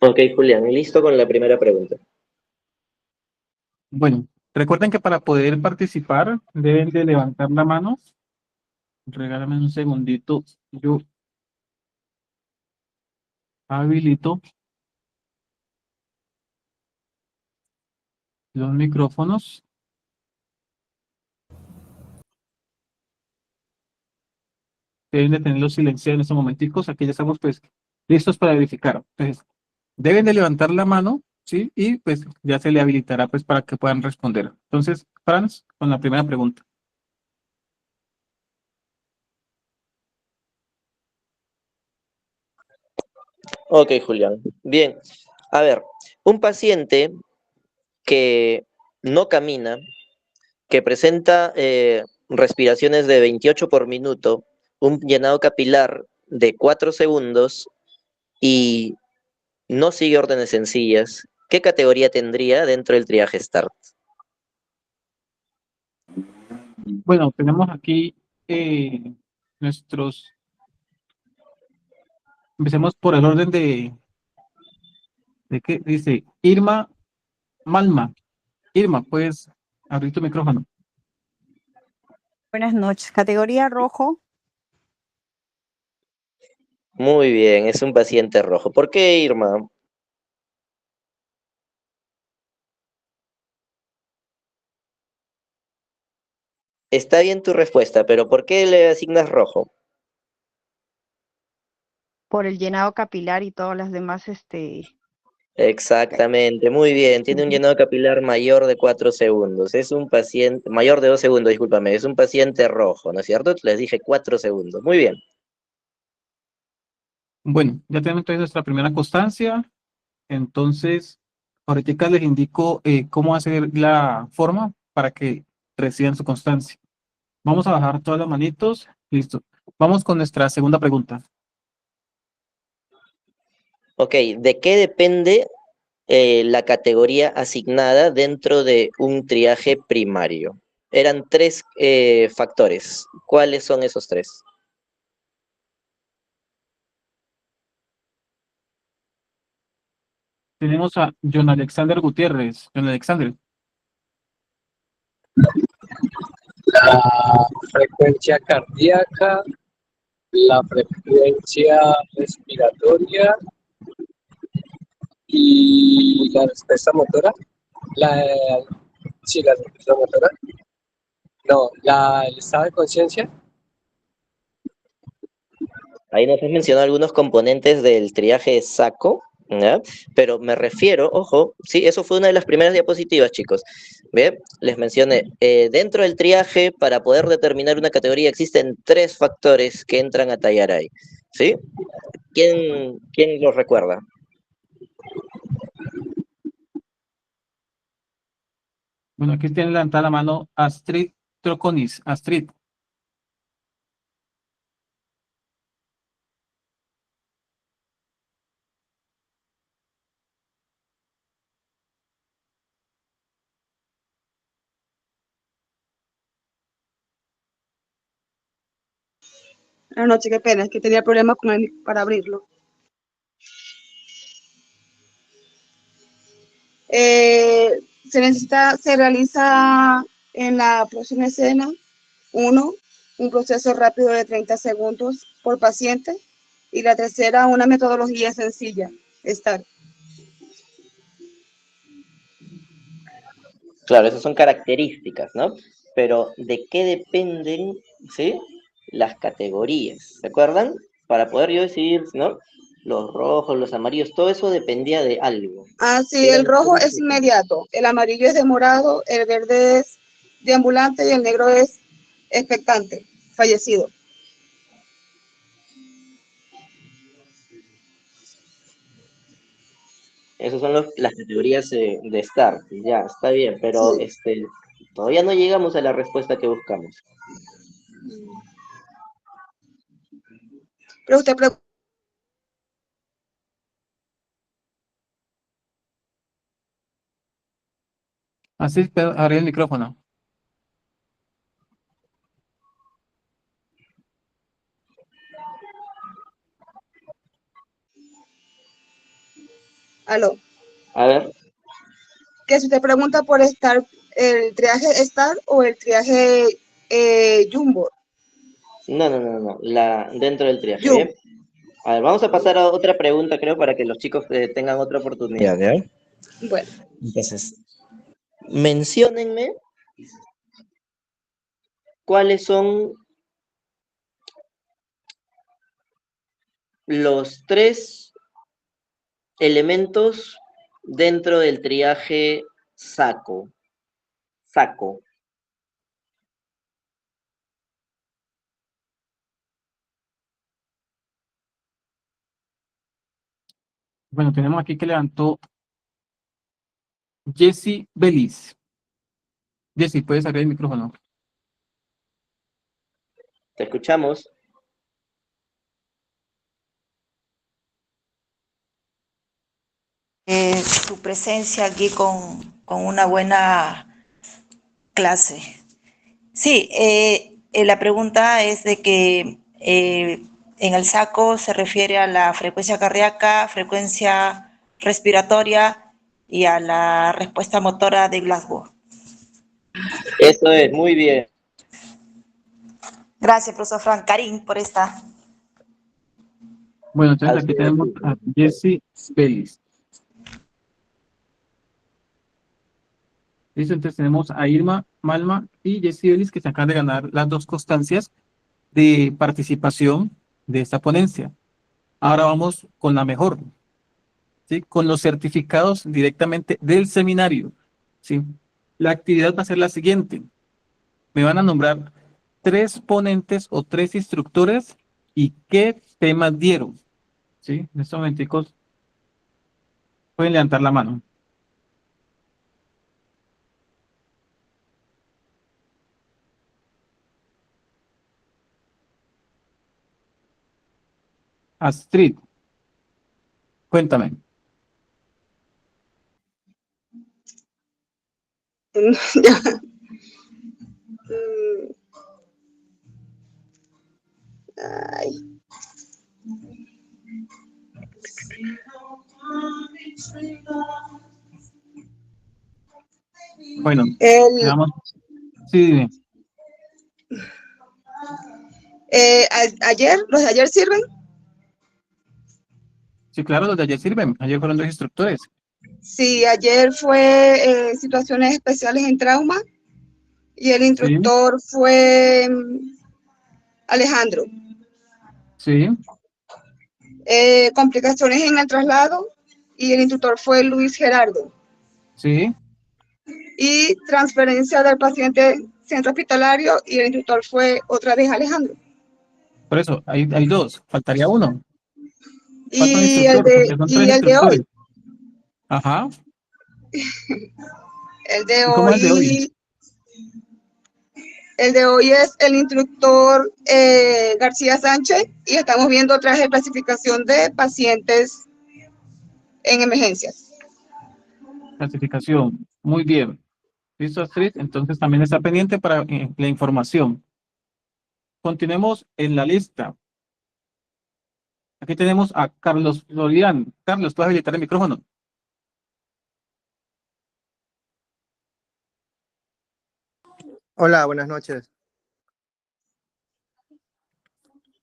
Ok, Julián, listo con la primera pregunta. Bueno, recuerden que para poder participar deben de levantar la mano. Regálame un segundito. Yo habilito los micrófonos. Deben de tenerlos silenciados en estos momenticos. Aquí ya estamos pues listos para verificar. Entonces, deben de levantar la mano, ¿sí? Y pues ya se le habilitará pues para que puedan responder. Entonces, Franz, con la primera pregunta. Ok, Julián. Bien. A ver, un paciente que no camina, que presenta respiraciones de 28 por minuto, un llenado capilar de 4 segundos y no sigue órdenes sencillas, ¿qué categoría tendría dentro del triaje START? Bueno, tenemos aquí eh, nuestros. Empecemos por el orden de qué dice Irma Malma. Irma, puedes abrir tu micrófono. Buenas noches. Categoría rojo. Muy bien, es un paciente rojo. ¿Por qué, Irma? Está bien tu respuesta, pero ¿por qué le asignas rojo? Por el llenado capilar y todas las demás, Exactamente, muy bien. Tiene un llenado capilar mayor de 4 segundos. Es un paciente, mayor de 2 segundos, discúlpame. Es un paciente rojo, ¿no es cierto? Les dije 4 segundos. Muy bien. Bueno, ya tenemos entonces nuestra primera constancia. Entonces, ahorita les indico cómo hacer la forma para que reciban su constancia. Vamos a bajar todas las manitos. Listo. Vamos con nuestra segunda pregunta. Ok, ¿de qué depende la categoría asignada dentro de un triaje primario? Eran tres factores. ¿Cuáles son esos tres? Tenemos a John Alexander Gutiérrez. John Alexander. La frecuencia cardíaca, la frecuencia respiratoria y la respuesta motora. La, sí, la respuesta motora. No, el estado de conciencia. Ahí nos has mencionado algunos componentes del triaje SACO, ¿ya? Pero me refiero, ojo, sí, eso fue una de las primeras diapositivas, chicos. Bien, les mencioné, dentro del triaje, para poder determinar una categoría, existen tres factores que entran a tallar ahí, ¿sí? ¿Quién los recuerda? Bueno, aquí tiene levantada la mano Astrid Troconis. Astrid. Buenas noches, qué pena, es que tenía problemas para abrirlo. Se realiza en la próxima escena, un proceso rápido de 30 segundos por paciente, y la tercera, una metodología sencilla, STAR. Claro, esas son características, ¿no? Pero ¿de qué dependen, ¿sí? Las categorías, ¿se acuerdan? Para poder yo decidir, ¿no? Los rojos, los amarillos, todo eso dependía de algo. Ah, sí, Eran el rojo es características. inmediato, el amarillo es demorado, el verde es deambulante y el negro es expectante, fallecido. Esas son las categorías de STAR. Ya, está bien, pero Sí. todavía no llegamos a la respuesta que buscamos. Pero usted pregunta Así, pero abrí el micrófono. aló, A ver, que si usted pregunta por el triaje Star o el triaje Jumbo. no, dentro del triaje, Jumbo. ¿bien? A ver, vamos a pasar a otra pregunta, creo, para que los chicos tengan otra oportunidad, ¿ya? Bueno, Entonces, menciónenme cuáles son los 3 elementos dentro del triaje saco. Saco. Bueno, tenemos aquí que levantó Jesse Belis. Jesse, puedes abrir el micrófono. Te escuchamos. Su presencia aquí con una buena clase. Sí, la pregunta es de que en el saco se refiere a la frecuencia cardíaca, frecuencia respiratoria y a la respuesta motora de Glasgow. Eso es, muy bien. Gracias, profesor Frank Karim, por esta. Bueno, entonces Así aquí es. tenemos a Jesse Belis. Listo, entonces tenemos a Irma Malma y Jesse Belis que se acaban de ganar las 2 constancias de participación de esta ponencia. Ahora vamos con la mejor, ¿sí? Con los certificados directamente del seminario, ¿sí? La actividad va a ser la siguiente. Me van a nombrar 3 ponentes o 3 instructores y qué temas dieron, ¿sí? En estos momenticos pueden levantar la mano. Astrid, cuéntame. ya. Ay. Bueno, El, veamos. Sí, dime. los de ayer sirven. Sí, claro, los de ayer sirven. Ayer fueron 2 instructores. Sí, ayer fue situaciones especiales en trauma y el instructor fue Alejandro. Sí, Complicaciones en el traslado y el instructor fue Luis Gerardo. sí. Y transferencia del paciente centro hospitalario y el instructor fue otra vez Alejandro. Por eso, hay 2. Faltaría uno. Falta un Y instructor, porque son 3 el de instructores. hoy, Ajá. el de ¿Y cómo es el de hoy? hoy, el de hoy es el instructor García Sánchez y estamos viendo traje de clasificación de pacientes en emergencias. Clasificación. Muy bien. ¿Listo, Astrid? Entonces también está pendiente para la información. Continuemos en la lista. Aquí tenemos a Carlos Florian. Carlos, ¿puedes habilitar el micrófono? Hola, buenas noches.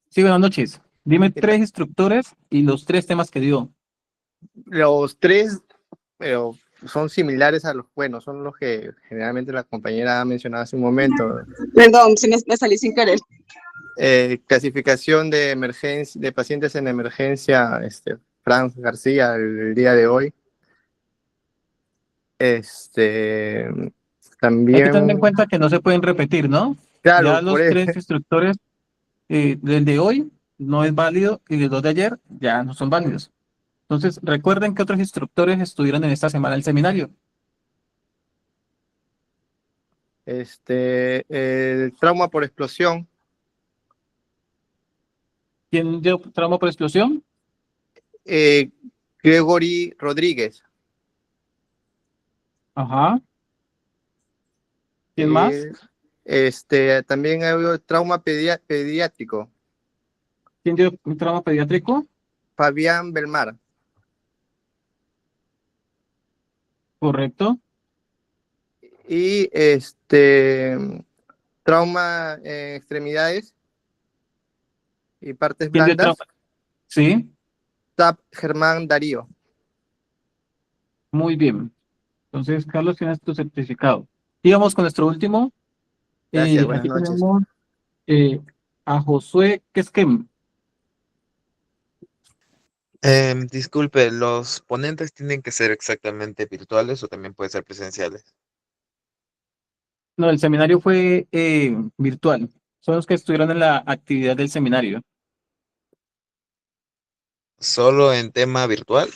Sí, buenas noches. Dime ¿Qué 3 tal? instructores y los 3 temas que dio. Los 3 pero son similares a son los que generalmente la compañera ha mencionado hace un momento. Perdón, me salí sin querer. Clasificación de emergencia, de pacientes en emergencia, Franz García, el día de hoy. Hay que tener en También, cuenta que no se pueden repetir, ¿no? Ya claro, los 3 instructores del de hoy no es válido y los 2 de ayer ya no son válidos. Entonces, recuerden que otros instructores estuvieron en esta semana el seminario. el trauma por explosión, ¿Quién dio trauma por explosión? Gregory Rodríguez. Ajá. ¿Quién más? También hay trauma pediátrico. ¿Quién dio un trauma pediátrico? Fabián Belmar. Correcto. Y trauma en extremidades y partes ¿Quién dio blandas. trauma? Sí, TAP Germán Darío. muy bien. Entonces, Carlos, tienes tu certificado. Y vamos con nuestro último. Gracias, buenas Aquí noches. tenemos a Josué Quesquem. Disculpe, ¿los ponentes tienen que ser exactamente virtuales o también pueden ser presenciales? No, el seminario fue virtual. Son los que estuvieron en la actividad del seminario. ¿Solo en tema virtual?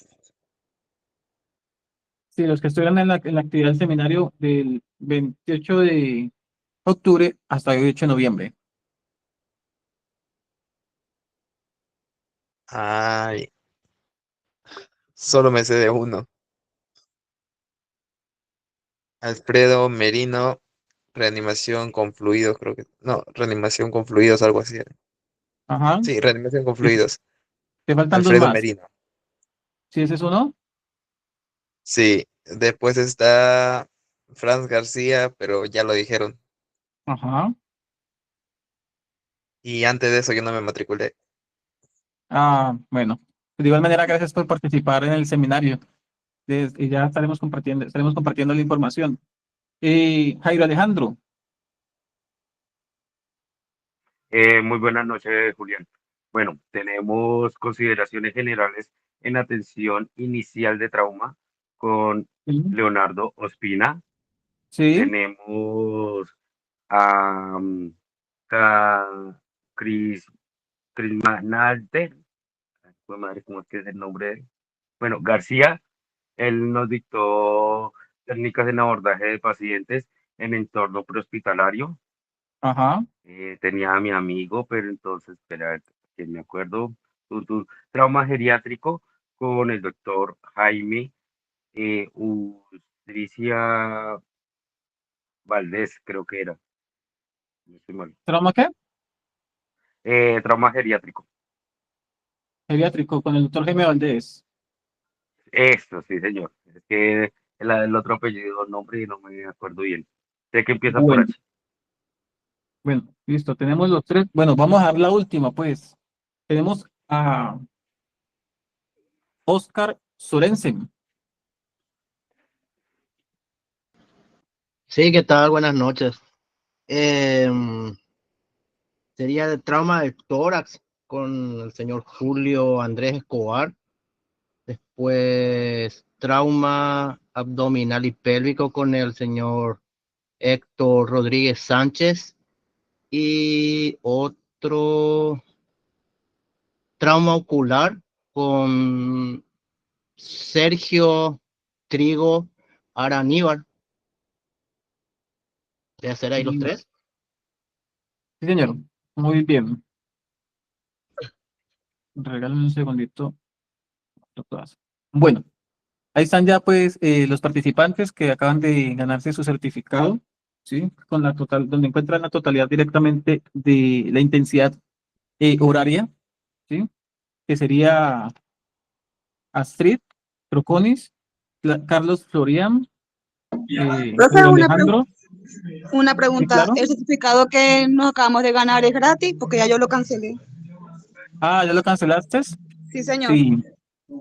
Sí, los que estuvieron en la actividad del seminario del 28 de octubre hasta el 8 de noviembre. Ay, solo me sé de uno. Alfredo Merino, reanimación con fluidos, creo que. No, reanimación con fluidos, algo así. Ajá. Sí, reanimación con Te, fluidos. te faltan dos Alfredo más. Merino. ¿Sí ese es uno? Sí, después está Franz García, pero ya lo dijeron. Ajá. Y antes de eso yo no me matriculé. Ah, bueno. De igual manera, gracias por participar en el seminario. Y ya estaremos compartiendo la información. Jairo Alejandro. Muy buenas noches, Julián. Bueno, tenemos consideraciones generales en atención inicial de trauma con Sí. Leonardo Ospina. Sí. Tenemos a Cris Manalter. Madre, ¿cómo es que es el nombre de él? Bueno, García. Él nos dictó técnicas en abordaje de pacientes en entorno prehospitalario. Ajá. Tenía a mi amigo, pero entonces, espera, que me acuerdo, trauma geriátrico con el doctor Jaime Ustricia Valdés, creo que era, no estoy mal. ¿Trauma qué? Trauma geriátrico, Geriátrico con el doctor Jaime Valdés. esto, sí, señor. Es que el otro apellido, nombre, no me acuerdo bien. Sé que empieza por Bueno, H. bueno, listo. Tenemos los tres. Bueno, vamos a dar la última, pues. Tenemos a Oscar Sorensen. Sí, ¿qué tal? Buenas noches. Sería de trauma de tórax con el señor Julio Andrés Escobar. Después, trauma abdominal y pélvico con el señor Héctor Rodríguez Sánchez. Y otro trauma ocular con Sergio Trigo Araníbar. ¿Debe ser ahí los tres? Sí, señor. Muy bien. Regálame un segundito. Todas. Bueno, ahí están ya pues los participantes que acaban de ganarse su certificado, ¿sí? Con la total, donde encuentran la totalidad directamente de la intensidad horaria, ¿sí? Que sería Astrid Troconis, Carlos Florian, Profe, Jairo Alejandro, una sí, pregunta. claro. ¿El certificado que nos acabamos de ganar es gratis? Porque ya yo lo cancelé. Ah, ¿ya lo cancelaste? Sí, señor. Sí,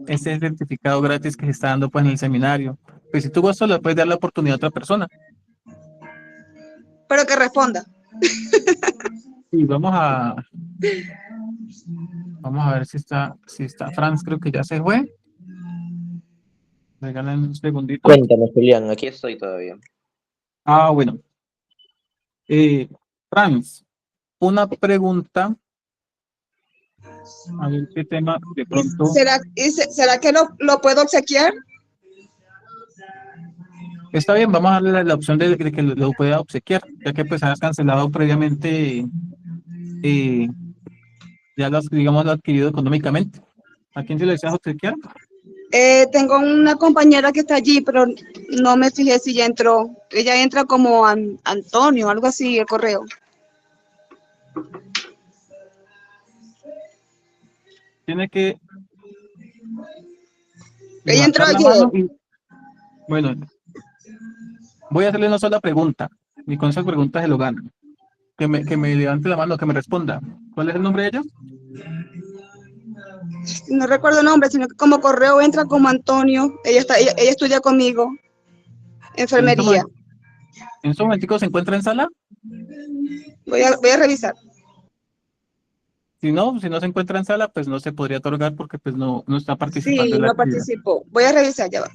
ese es el certificado gratis que se está dando pues en el seminario. Pues si tú gustas, le puedes dar la oportunidad a otra persona. Pero que responda. Sí, vamos a ver si está Franz, creo que ya se fue. Regalen un segundito. Cuéntame, Julián, aquí estoy todavía. Ah, bueno. Franz, una pregunta. A ver qué tema de pronto. ¿Será que lo puedo obsequiar? Está bien, vamos a darle la opción de que lo pueda obsequiar, ya que pues has cancelado previamente ya lo has, digamos, lo has adquirido económicamente. ¿A quién se lo deseas obsequiar? Tengo una compañera que está allí, pero no me fijé si ya entró. Ella entra como Antonio, algo así, el correo. Tiene que Ella entró levantar la ayer. mano y, bueno, voy a hacerle una sola pregunta. Y con esas preguntas se lo ganan. Que me levante la mano, que me responda. ¿Cuál es el nombre de ella? No recuerdo el nombre, sino que como correo entra como Antonio. Ella estudia conmigo, enfermería. En este momentico se encuentra en sala. Voy a revisar. Si no se encuentra en sala, pues no se podría otorgar porque pues no está participando Sí, en la no actividad. participó. Voy a revisar, ya va.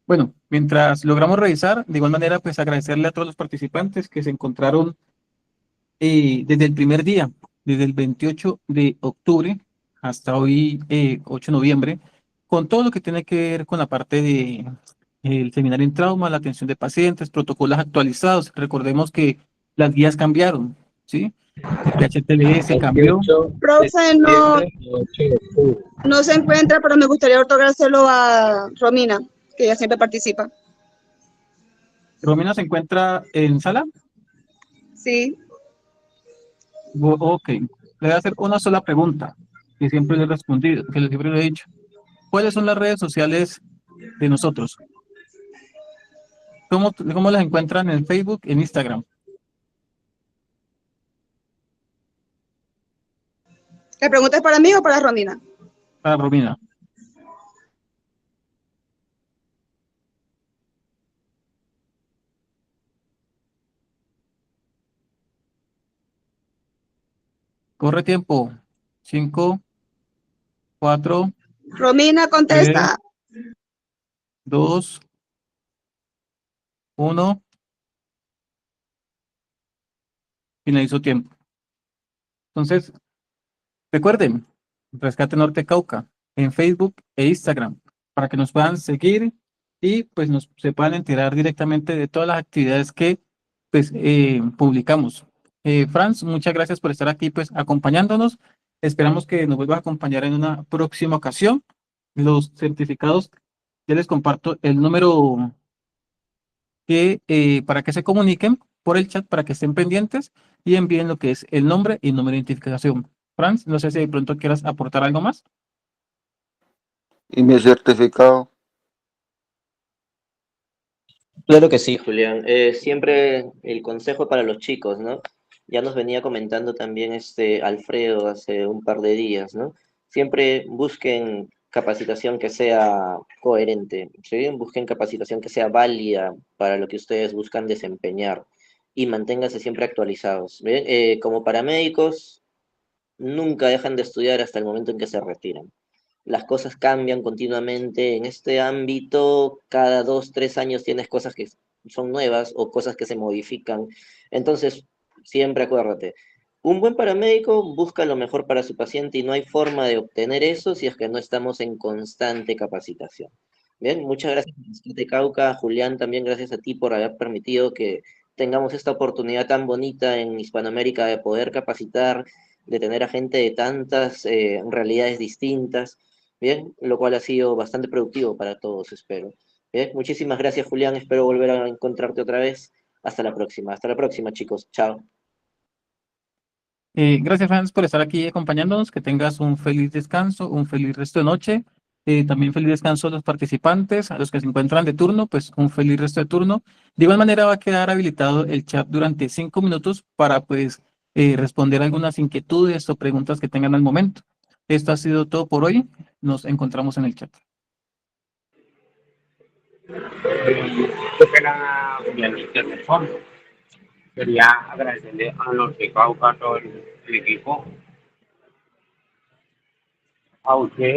Bueno, mientras logramos revisar, de igual manera, pues agradecerle a todos los participantes que se encontraron desde el primer día, desde el 28 de octubre hasta hoy, 8 de noviembre, con todo lo que tiene que ver con la parte de el seminario en trauma, la atención de pacientes, protocolos actualizados. Recordemos que las guías cambiaron, ¿sí? El PHTLS cambió. 28 de Profe, septiembre y 8 de octubre. no se encuentra, pero me gustaría otorgárselo a Romina, que ella siempre participa. Romina se encuentra en sala. Sí. Ok, le voy a hacer una sola pregunta, que siempre le he respondido, que siempre le he dicho. ¿Cuáles son las redes sociales de nosotros? ¿Cómo las encuentran en Facebook, en Instagram? ¿La pregunta es para mí o para Romina? Para Romina. Corre tiempo. 5, 4, Romina, 3, contesta. 2, 1. Finalizó tiempo. Entonces, recuerden, Rescate Norte Cauca en Facebook e Instagram para que nos puedan seguir y pues se puedan enterar directamente de todas las actividades que pues publicamos. Franz, muchas gracias por estar aquí pues acompañándonos. Esperamos que nos vuelvas a acompañar en una próxima ocasión. Los certificados, ya les comparto el número para que se comuniquen por el chat, para que estén pendientes y envíen lo que es el nombre y número de identificación. Franz, no sé si de pronto quieras aportar algo más. ¿Y mi certificado? Claro que sí, Julián. Siempre el consejo para los chicos, ¿no? Ya nos venía comentando también Alfredo hace un par de días, ¿no? Siempre busquen capacitación que sea coherente, ¿sí? Busquen capacitación que sea válida para lo que ustedes buscan desempeñar y manténganse siempre actualizados, ¿bien? Como paramédicos, nunca dejan de estudiar hasta el momento en que se retiran. Las cosas cambian continuamente en este ámbito, cada 2, 3 años tienes cosas que son nuevas o cosas que se modifican. Entonces, siempre acuérdate, un buen paramédico busca lo mejor para su paciente y no hay forma de obtener eso si es que no estamos en constante capacitación. Bien, muchas gracias, Rescate Cauca. Julián, también gracias a ti por haber permitido que tengamos esta oportunidad tan bonita en Hispanoamérica de poder capacitar, de tener a gente de tantas realidades distintas. Bien, lo cual ha sido bastante productivo para todos, espero. Bien, muchísimas gracias, Julián. Espero volver a encontrarte otra vez. Hasta la próxima. Hasta la próxima, chicos. Chao. Gracias, Franz, por estar aquí acompañándonos. Que tengas un feliz descanso, un feliz resto de noche. También feliz descanso a los participantes, a los que se encuentran de turno, pues un feliz resto de turno. De igual manera va a quedar habilitado el chat durante 5 minutos para pues responder algunas inquietudes o preguntas que tengan al momento. Esto ha sido todo por hoy. Nos encontramos en el chat. Qué pena, Julianita, en el fondo. Quería agradecerle a los de Cauca, a todo el equipo, a usted.